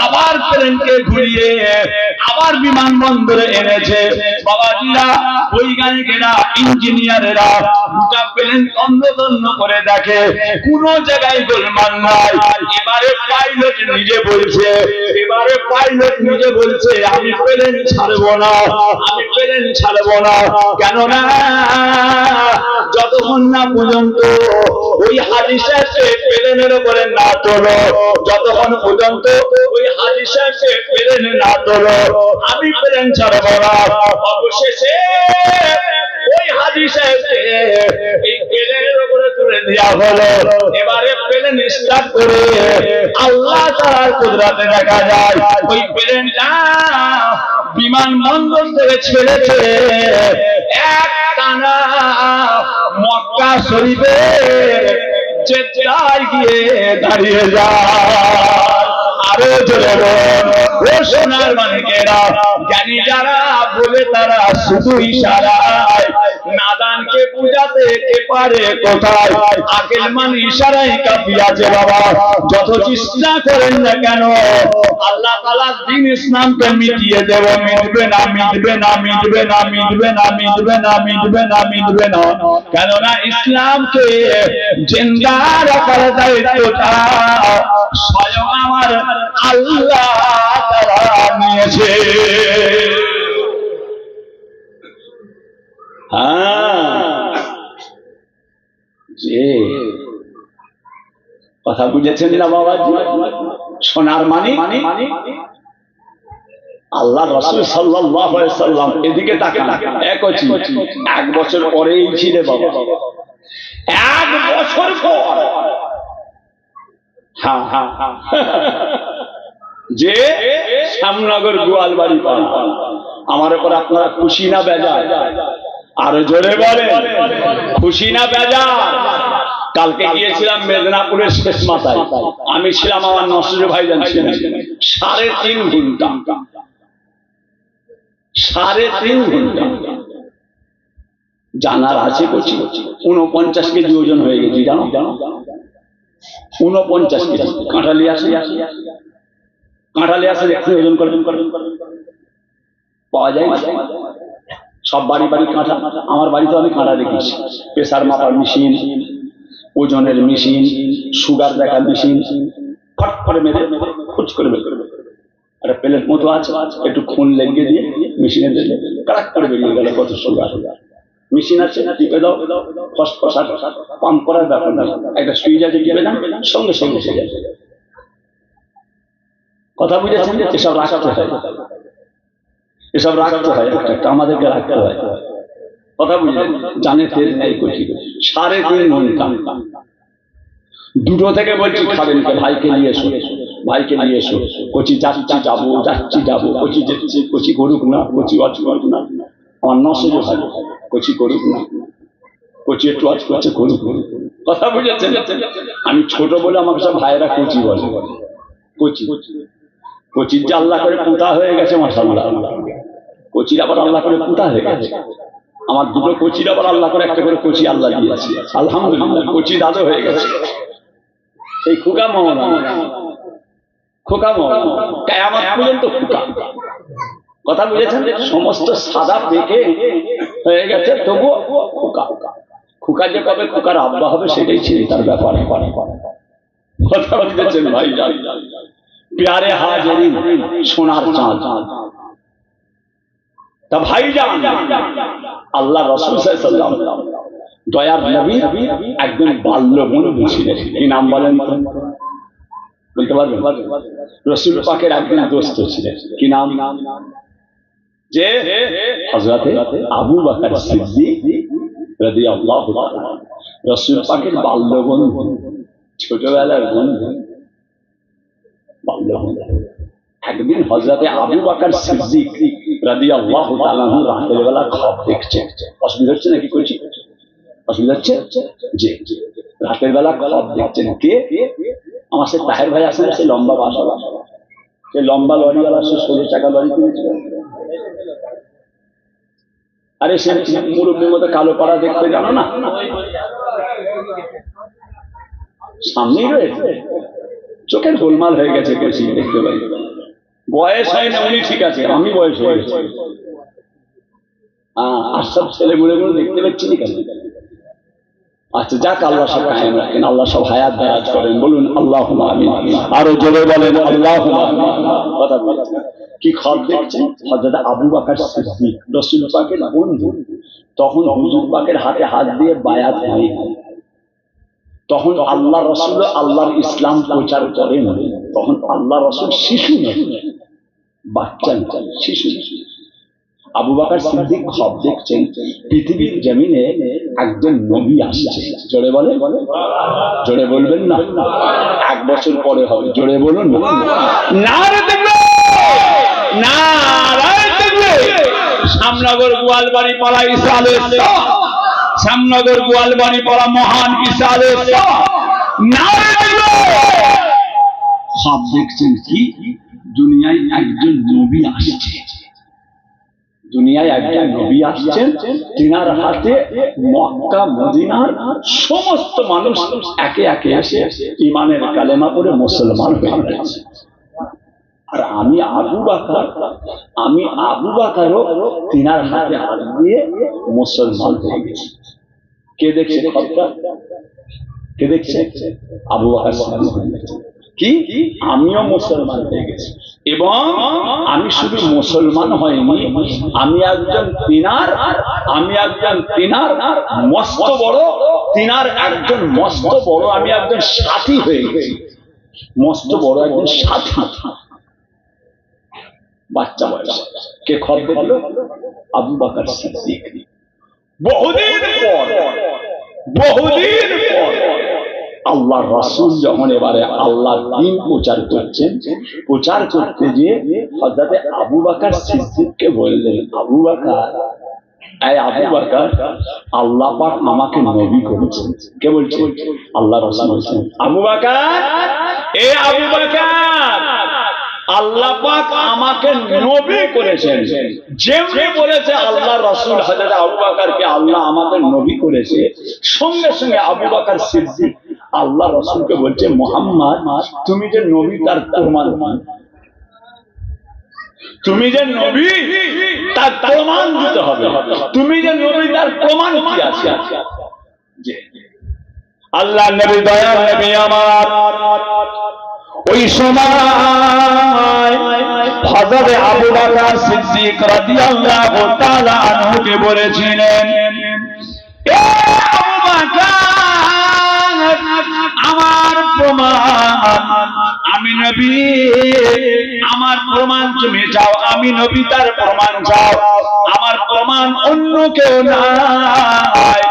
আবার প্লেনকে ঘুরিয়ে আবার বিমানবন্দরে এনেছে। বাবাজিরা, বৈজ্ঞানিকেরা, ইঞ্জিনিয়ারেরা গোটা প্লেন তন্ন করে দেখে কোন জায়গায় গোলমাল নাই। এবারে পাইলট নিজে বলছে, আমি প্লেন ছাড়বো না, আমি প্লেন ছাড়বো না। কেননা যতক্ষণ না পর্যন্ত ওই হাজী সাহেবকে প্লেনের উপরে না তোলো, যতক্ষণ পর্যন্ত ওই হাজী সাহেবকে প্লেনে না তোলো, আমি প্লেন ছাড়বো না। অবশেষে ওই হাজী সাহেবকে এই প্লেনের উপরে তুলে দেওয়া হলো। এবারে প্লেন স্টার্ট করে আল্লাহ তাআলার কুদরতে দেখা যায় ওই প্লেনটা বিমানবন্দর থেকে ছেড়েছে এক টানা মক্কা শরীফে জেদ্দায় গিয়ে দাঁড়িয়ে যায়। আরো জোরে বল, ও সোনার মানিকেরা, জ্ঞানী যারা বলে তারা শুধু ইশারায়, নাদানকে বুঝাতে কে পারে কোথায়, আকেলমান ইশারায় কাঁপিয়াছে বাবা। যত চেষ্টা করেন না কেন আল্লাহ তাআলা দ্বীন ইসলামকে মিটিয়ে দেব, মিটবে না, মিটবে না, মিটবে না, মিটবে না, মিটবে না, মিটবে না, মিটবে না। কেননা ইসলামকে জিন্দা রাখার দায়িত্বটা স্বয়ং আমার আল্লাহ তাআলা নিয়েছে। যে কথা বুঝেছেন না বাবাজি? সোনার মানিক আল্লাহ রাসূল সাল্লাল্লাহু আলাইহি সাল্লাম এদিকে তাকান, এক বছর পরেই ছিল বাবা, এক বছর পর। যে শ্যামনগর গোয়ালবাড়ি পাড়া, আমার উপর আপনারা খুশি না বেজার? আরো জোরে বলে, খুশি না বেজার? কালকে গিয়েছিলাম মেদিনীপুরের শেষ মাথায়, আমি ছিলাম, আমার নসরুল ভাইজান ছিলেন। 3.5 ঘন্টা, 3.5 ঘন্টা জানার আছে করছি। 49 কেজি ওজন হয়ে গেছি, জানো? 49 কেজি। কাঁঠালি আসে, কাঁঠালি আসে দেখতে ওজন করে পাওয়া যায়। সব বাড়ি কাঁঠা, আমার বাড়িতে আমি কাঁঠা দেখেছি। প্রেসার মাপার মেশিন, ওজনের মেশিন, সুগার দেখার মেশিন, ফট করে মেরে খুচ করে বের করে একটা প্লেট মতো আছে, একটু খুন লেগে দিয়ে মেশিনে দিলে কারাক করে বেরিয়ে গেল কত সুগার। মেশিন আছে, টিপে দাও, পাম্প করার ব্যাপার না, একটা সুইচ আছে, টিপে দাও, সঙ্গে সঙ্গে এসে যাবে। কথা বুঝেছেন? এসব রাখতে হয়, এসব রাখতে হয়, আমাদেরকে রাখতে হয়। কথা বুঝলেন? জানে তেল নেই করছি। 3.5 ঘন্টা, 2টো থেকে বলছি খাবেন, ভাইকে নিয়ে এসো, ভাইকে নিয়ে এসো। কচি যাচ্ছি যাবো, যাচ্ছি যাবো, কচি যাচ্ছি, কচি করুক না, কচি ওয়াজ করুক না। আমার নসরে ভাই কচি করুক না, কচি একটু ওয়াজ করছে করুক। কথা বুঝেছেন? আমি ছোট বলে আমাকে সব ভাইয়েরা কচি বলে। কচি কচির যে আল্লাহ করে পুঁতা হয়ে গেছে, মাশাআল্লাহ। কচির আবার আল্লাহ করে পুঁতা হয়ে গেছে। আমার 2টো কচির আবার আল্লাহ করে একটা করে কচি আল্লাহ দিয়েছে, আলহামদুলিল্লাহ। কচি দাদু হয়ে গেছে। এই খোকা মহনা, খোকা মহনা কিয়ামত পর্যন্ত খোকা। কথা বুঝেছেন? সমস্ত সাদা পেকে হয়ে গেছে, তবুও খোকা। খোকা যে কবে খোকার আব্বা হবে সেটাই চিন্তার ব্যাপার। কথা বুঝেছেন ভাই? প্যারে হাজিরিন, সোনার চাঁদ। তা ভাইজান, আল্লাহ রাসূল সাল্লাল্লাহু আলাইহি ওয়াসাল্লাম দয়ার নবী একজন বাল্য বন্ধু ছিলেন। কি নাম বলেন? বলতে পারবেন? রাসূল পাকের একজন দোস্ত ছিলেন। কি নাম? যে হযরতে আবু বকর সিদ্দিক রাদিয়াল্লাহু তাআলা, রাসূল পাকের বাল্য বন্ধু, ছোটবেলার বন্ধু, বাল্য বন্ধু। একদিন হযরতে আবু বকর সিদ্দিক রাদিয়াল্লাহু তাআলা রাতের বেলা খাব দেখছে। অসুবিধা হচ্ছে নাকি? করছি অসুবিধা হচ্ছে? জি, রাতের বেলা খবর দেখছেন কে? আমার সে তাহের ভাই আসেন, সে লম্বা বাসাওয়ালা, সে লম্বা লরিওয়ালা, সে 16 চাকা লরি কিনেছিল। আরে সে মুরব্বীর মতো কালো পাড়া দেখতে জানো না? সামনেই রয়েছে, চোখের গোলমাল হয়ে গেছে, বেশি দেখতে পাই। বয়স হয় না, উনি ঠিক আছে, আমি বয়স হয়ে গেছি। আর সব ছেলেগুলো দেখতে পাচ্ছি না কেন? আচ্ছা যাক, আল্লাহ সব কায়েম রাখেন, আল্লাহ সব হায়াত দারাজ করেন, বলুন আল্লাহুম্মা আমিন। আরো জোরে বলেন আল্লাহুম্মা আমিন। কথা বলছেন কি খবর দেখছেন? হযরত আবু বকর সিদ্দিক রাসূল পাকের বন্ধু, তখন হুজুর পাকের হাতে হাত দিয়ে বায়াত হয়। তখন আল্লাহ রাসূল আল্লাহর ইসলাম প্রচার করেন। তখন আল্লাহ রাসূল শিশু নয়, বাচ্চা নয়, শিশু। আবু বকর সিদ্দিক খবর দেখছেন পৃথিবীর জমিনে একজন নবী আসছে। জোরে বলে, জোরে বলবেন না? 1 বছর পরে হবে, জোরে বলুন না। নারে তাকবীর, নারে তাকবীর। শ্যামনগর গোয়ালবাড়ি পাড়া ঈসা আলাইহিস সালাম, শ্যামনগর গোয়ালবাড়ি পাড়া মহান ঈসা আলাইহিস সালাম, নারে তাকবীর। সব দেখছেন কি দুনিয়ায় একজন নবী আসছে, দুনিয়ায় একজন নবী আসছেন, তিনার হাতে মক্কা মদিনার সমস্ত মানুষ একে একে এসে ঈমানের কালেমা পড়ে মুসলমান হয়ে গেছে। আর আমি আবু বকরও তিনার হাতে হাত দিয়ে মুসলমান হয়ে গেছি। কে দেখছে খবরটা? কে দেখছে? আবু বকর সিদ্দিক। কি আমিও মুসলমান হয়ে গেছি, এবং আমি শুধু মুসলমান হইনি, আমি একজন তিনার মস্ত বড়, তিনার একজন মস্ত বড়, আমি একজন সাথী হয়ে গেছি, মস্ত বড় একজন সাথী। বাচ্চা বয়স। কে খবর হলো? আবু বকর সিদ্দিক। বহুদিন পর আল্লাহ রাসূল যখন এবারে আল্লাহর দ্বীন প্রচার করছেন, প্রচার করতে গিয়ে হযরত আবু বকর সিদ্দিককে বললেন, আবু বকর, এই আবু বকর, আল্লাহ পাক আমাকে নবী করেছেন। কে বলছে? আল্লাহ রাসূল বলছেন, আবু বকর, এ আবু বকর, আল্লাহ পাক আমাকে নবী করেছেন। যেমনি বলেছে আল্লাহ রাসূল হযরত আবু বকরকে আল্লাহ আমাকে নবী করেছে, সঙ্গে সঙ্গে আবু বকর সিদ্দিক আল্লাহ রাসূলকে বলছে, মুহাম্মদ, তুমি যে নবী তার প্রমাণ, তুমি যে নবী তার প্রমাণ দিতে হবে। তুমি যে নবী তার প্রমাণ কি আছে? আল্লাহ নবী, দয়ার নবী আমার, ওই সময় হযরত আবু বকর সিদ্দিক রাদিয়াল্লাহু তাআলা আনহুকে বলেছিলেন, এ আবু বকর, আমার প্রমাণ, আমি নবী, আমার প্রমাণ তুমি চাও, আমি নবী তার প্রমাণ চাও, আমার প্রমাণ অন্য কেউ নাই,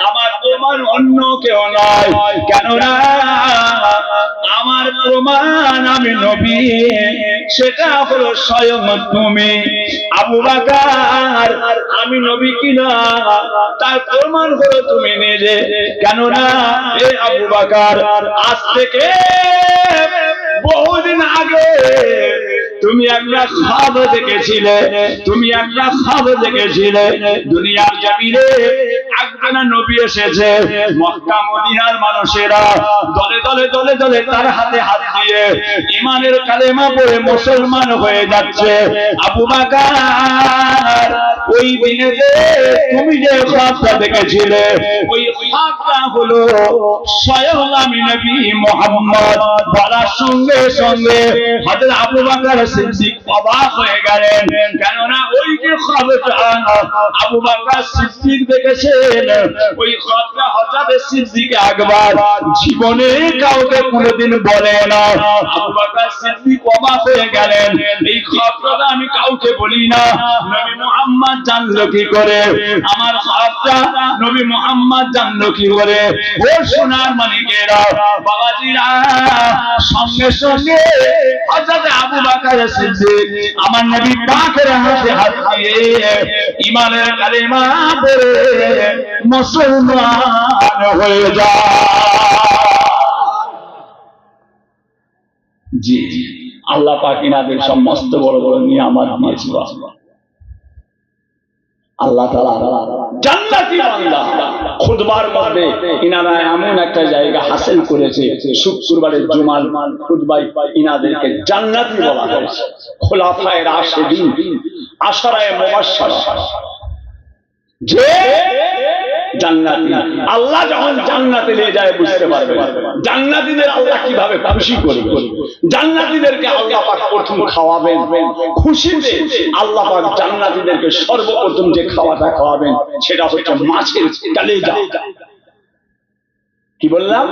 আমার প্রমাণ অন্য কেউ নয়। কেননা আমার প্রমাণ আমি নবী, সেটা হলো স্বয়ং তুমি। আবু বকর, আমি নবী কিনা তার প্রমাণ হলো তুমি নিজে। কেননা এ আবু বকর, আজ থেকে বহুদিন আগে তুমি একটা খ্বাব দেখেছিলে, তুমি একটা খ্বাব দেখেছিলে, দুনিয়ার জমিনে একজন নবী এসেছে, মক্কা মদিনার মানুষেরা দলে দলে দলে দলে তার হাতে হাত দিয়ে ঈমানের কালেমা পড়ে মুসলমান হয়ে যাচ্ছে। আবু বকর, ওই দিনে তুমি যে খ্বাবটা দেখেছিলে, ওই খ্বাবটা হলো স্বয়ং আমি নবী মুহাম্মদ। বলার সঙ্গে সঙ্গে হযরত আবু বকর সিদ্দিক অবাক হয়ে গেলেন। কেননা ওই যে খ্বাবটা আবু বকর সিদ্দিক দেখেছেন, ওই খ্বাবটা হযরত সিদ্দিক আকবর জীবনে কাউকে কোনোদিন বলে না। আবু বকর সিদ্দিক অবাক হয়ে গেলেন, এই খ্বাবটা আমি কাউকে বলি না, নবী মুহাম্মদ জানলো কি করে? আমার খ্বাবটা নবী মুহাম্মদ জানলো কি করে? ও সোনার মানিকেরা, বাবাজিরা, সঙ্গে সঙ্গে হযরত আবু বকর সিদ্দিক আমার নবী পাকের হাতে হাত দিয়ে ঈমানের কালেমা পড়ে মুসলমান হয়ে যায়। জি, আল্লাহ পাক ইনাদের সমস্ত বড় বড় নিয়ামত দিয়েছিল। আল্লাহ তাআলা জান্নাতি বান্দা খুতবার মধ্যে ইনারা এমন একটা জায়গা হাসিল করেছে, শুক্রবারের জুমার খুতবায় ইনাদেরকে জান্নাতি বলা হয়েছে। খোলাফায়ে রাশিদিন, আশারায়ে মুবাশশারা, যে জান্নাতি। আল্লাহ যখন জান্নাতে নিয়ে যায় বুঝতে পারবে জান্নাতীদের আল্লাহ কিভাবে খুশি করবে। জান্নাতীদেরকে আল্লাহ পাক প্রথম খাওয়াবেন, খুশিতে আল্লাহ পাক জান্নাতীদেরকে সর্বপ্রথম যে খাওয়াটা খাওয়াবেন সেটা হচ্ছে মাছের কলেজা। কি বললাম?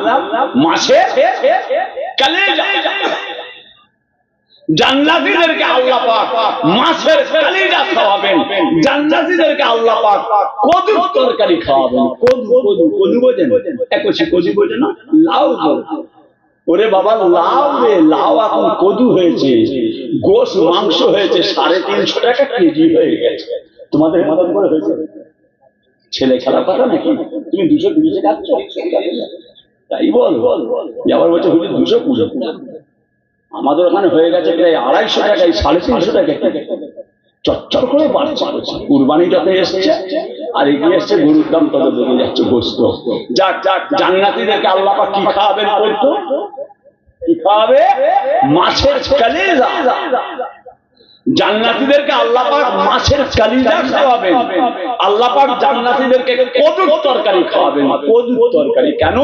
মাছের কলেজা। জান্নাতীদেরকে আল্লাহ পাক মাছের কলিজা খাওয়াবেন, জান্নাতীদেরকে আল্লাহ পাক কদুর তরকারি খাওয়াবেন। কদু বোঝেন? একশি কদু বোঝে না? লাউ। ওরে বাবা, লাউ রে, লাউ এখন কদু হয়েছে, গোশ মাংস হয়েছে 350 টাকা কেজি হয়ে গেছে। তোমাদের মদত করে হয়েছে? ছেলে খেলা কথা নাকি? তুমি 200 খাচ্ছ? তাই বল, আবার বলছে 200। আমাদের ওখানে হয়ে গেছে প্রায় 250 টাকায়, 350 টাকা চচ্চর করে বাড়ছে। কুরবানিটাতে এসছে আর এগিয়ে এসছে, গরুর দাম তত বেড়ে যাচ্ছে, গোস্ত। যাক যাক, জান্নাতীদেরকে আল্লাহ পাক কি খাওয়াবেন বলতো? কি খাওয়াবে? মাছের কলিজা। জান্নাতীদেরকে আল্লাহ পাক মাছের কলিজা খাওয়াবেন। আল্লাহ পাক জান্নাতীদেরকে কদুর তরকারি খাওয়াবেন। কদুর তরকারি কেন?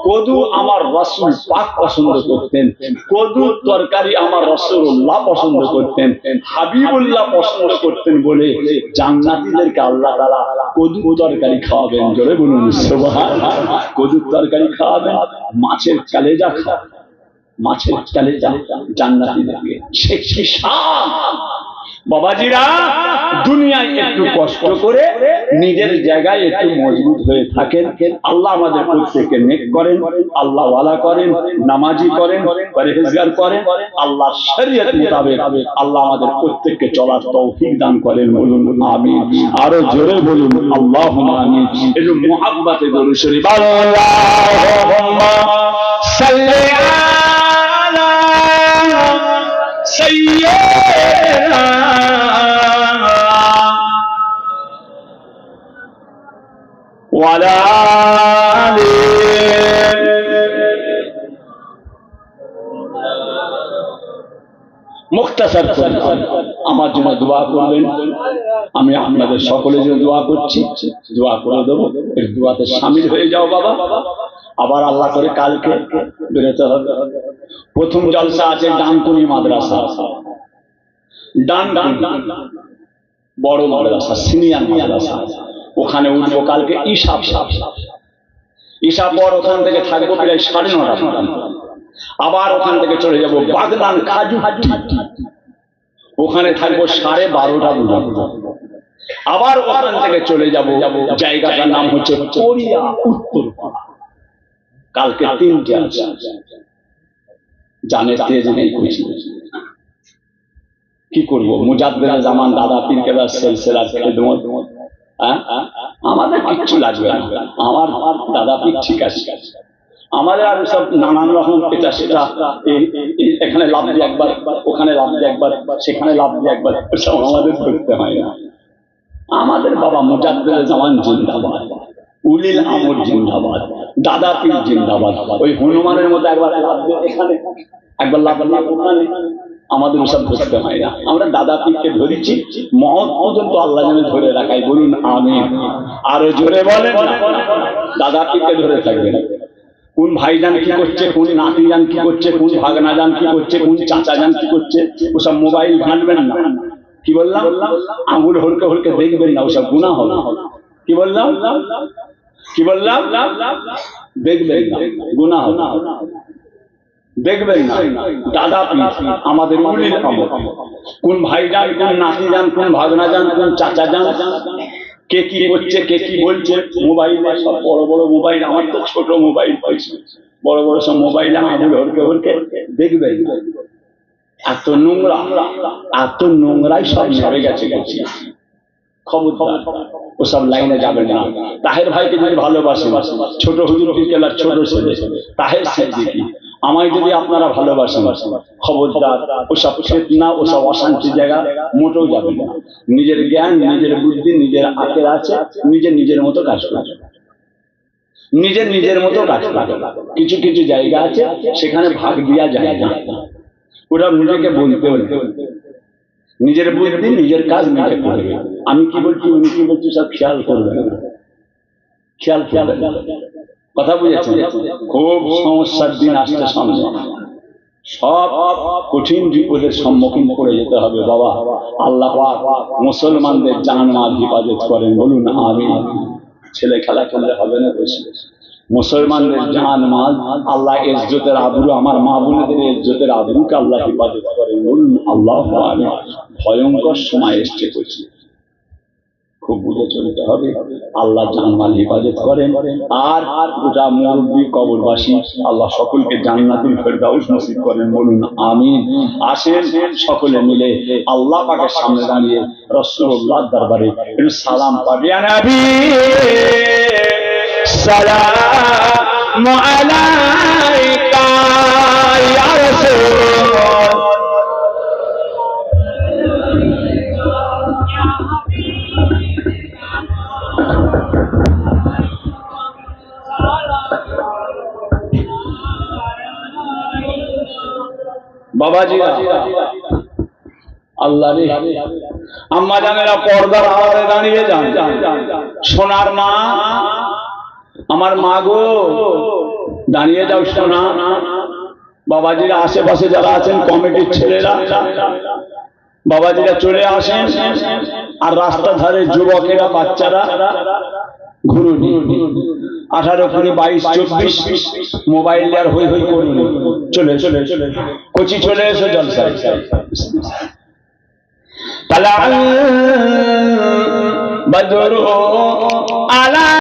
কদু আমার রাসূল পাক পছন্দ করতেন, কদুর তরকারি আমার রাসূলুল্লাহ পছন্দ করতেন, হাবিবুল্লাহ পছন্দ করতেন বলে জান্নাতীদেরকে আল্লাহ তাআলা কদুর তরকারি খাওয়াবেন। জোরে বলুন সুবহানাল্লাহ। কদুর তরকারি খাওয়াবেন, মাছের কলিজা খাওয়াবেন। মাছের কলিজা জান্নাতীদেরকে। সে কি শান! বাবাজিরা, দুনিয়ায় একটু কষ্ট করে নিজের জায়গায় একটু মজবুত হয়ে থাকেন। আল্লাহ আমাদের প্রত্যেককে নেক করেন, আল্লাহ ওয়ালা করেন, নামাজি করেন, পরহেজগার করেন। আল্লাহ শরীয়ত মোতাবেক আল্লাহ আমাদের প্রত্যেককে চলার তৌফিক দান করেন। বলুন আমিন। আরো জোরে বলুন আল্লাহুম্মা আমিন। একটু মুহাব্বতে দরুদ শরীফ। আল্লাহুম্মা সাল্লি আলা সাইয়্যিদিনা ওয়ালা আলি মুখতাসার করে আমার জন্য দোয়া করবেন। আমি আপনাদের সকলের জন্য দোয়া করছি, দোয়া করে দেবো। এই দোয়াতে শামিল হয়ে যাও বাবা। আবার আল্লাহ করে কালকে বেরোতে হবে। প্রথম জলসা আছে ডানকুনি মাদ্রাসা, বড় মাদ্রাসা, সিনিয়র মাদ্রাসা। ওখানে উঠবো কালকে ঈশা পর ওখান থেকে থাকবো প্রায় 9:30 পর্যন্ত। আবার ওখান থেকে চলে যাবো বাগনান খাজু, ওখানে থাকবো 12:30 পর্যন্ত। আবার ওখান থেকে চলে যাবো, জায়গাটার নাম হচ্ছে কোরিয়া উত্তরপাড়া। কালকে 3টে আছে, জানের তেজ নেই খুশি। কি করবো? মুজাদ্দেদ জামান দাদা পীর কেবলার সিলসিলার খেদমত, আমাদের কিচ্ছু লাগবে না। আমার দাদা পীর ঠিক আছে। আমাদের আর সব নানান রকম এটা সেটা, এখানে লাভ দিয়ে একবার, ওখানে লাভ দিয়ে একবার, সেখানে লাভ দিয়ে একবার, সব আমাদের করতে হয় না। আমাদের বাবা মুজাদ্দেদ জামান জিন্দাবাদ, উলিল আমর জিন্দাবাদ, দাদা পীর জিন্দাবাদ। ওই হনুমানের মতো একবার লাভ দিয়ে এখানে, একবার লাভ দিয়ে ওখানে, আমাদের সব ধরতে হয় না। আমরা দাদা পীরকে ধরেছি, মহৎ পর্যন্ত আল্লাহ যেন ধরে রাখাই। বলুন আমিন। আরো জোরে বলেন, দাদা পীরকে ধরে থাকবেন। কোন ভাইজান কি করছে, কোন নাতিজান কি করছে, কোন ভাগনাজান কি করছে, কোন চাচাজান কি করছে, ওসব মোবাইল ঘাঁটবেন না। কি বললাম? আঙুল হলকে হলকে দেখবেন না, ওসব গুনাহ হবে। কি বললাম? কি বললাম? দেখবেন না, গুনাহ হবে। দেখবেন না। দাদা পীর আমাদের উলিল আমর। কোন ভাইজান, কোন নাতিজান, কোন ভাগনাজান, কোন চাচাজান কে কি করছে, কে কি বলছে, মোবাইলে সব বড় বড় মোবাইল। আমার তো ছোট মোবাইল হয়েছে, বড় বড় সব মোবাইলে আঙুল হলকে হলকে দেখবেন। এত নোংরা, এত নোংরাই সব নেমে গেছে। খবরদার ওসব লাইনে যাবেন না। তাহের ভাইকে যদি ভালোবাসেন, ছোট হুজুর কেলার ছোট ছেলে তাহের সিদ্দিকী, আমায় যদি আপনারা ভালোবাসেন, খবরদার ওসব ফিতনা ওসব অশান্তি জায়গা মোটেও যাবেন না। নিজের জ্ঞান, নিজের বুদ্ধি, নিজের আকেল আছে, নিজের মতো কাজ করবেন, নিজের মতো কাজ করবেন। কিছু কিছু জায়গা আছে সেখানে ভাগ দেওয়া যায় না, ওরা নিজেকে বলতে হবে, নিজের বুদ্ধি নিজের কাজ নিজে করবে। আমি কি বলছি উনি কি বলছি সব খেয়াল করবেন, খেয়াল করবেন, কথা বুঝেছেন? খুব সমস্যার দিন আসছে সামনে, সব কঠিন বিপদের সম্মুখীন করে যেতে হবে বাবা। আল্লাহ পাক মুসলমানদের জান-মাল হেফাজত করেন, বলুন আমিন। ছেলে খেলা করলে হবে না, বসে মুসলমানদের জান-মাল, আল্লাহ ইজ্জতের আবরু, আমার মা বোনেদের ইজ্জতের আবরুকে আল্লাহ হেফাজত করেন, বলুন আল্লাহু আমিন। ভয়ঙ্কর সময় এসছে, করছি খুব বুঝে চলতে হবে। আল্লাহ জান-মাল হেফাজত করেন। আর গোটা মুরব্বী কবরবাসী আল্লাহ সকলকে জান্নাতুল ফেরদাউস নসিব করেন, বলুন আমিন। আসেন সকলে মিলে আল্লাহ পাকের সামনে দাঁড়িয়ে রাসূলুল্লাহর দরবারে একটু সালাম পাঠিয়ে, ইয়া নবী সালামু আলাইকা ইয়া রাসূল। বাবাজিরা আল্লাহ রে, আম্মা জানেরা পর্দার আড়ালে দাঁড়িয়ে যান, সোনার মা, আমার মা গো দাঁড়িয়ে যাও সোনা। বাবাজিরা আশেপাশে যারা আছেন কমিটির ছেলেরা, বাবাজিরা চলে আসেন। আর রাস্তা ধারে যুবকেরা বাচ্চারা ঘুরুন, 18, 20, 22, 24 মোবাইল আর হই হই করুন, চলে চলে চলে কোচি চলে এসো জলসায়। তালা বদরু আলা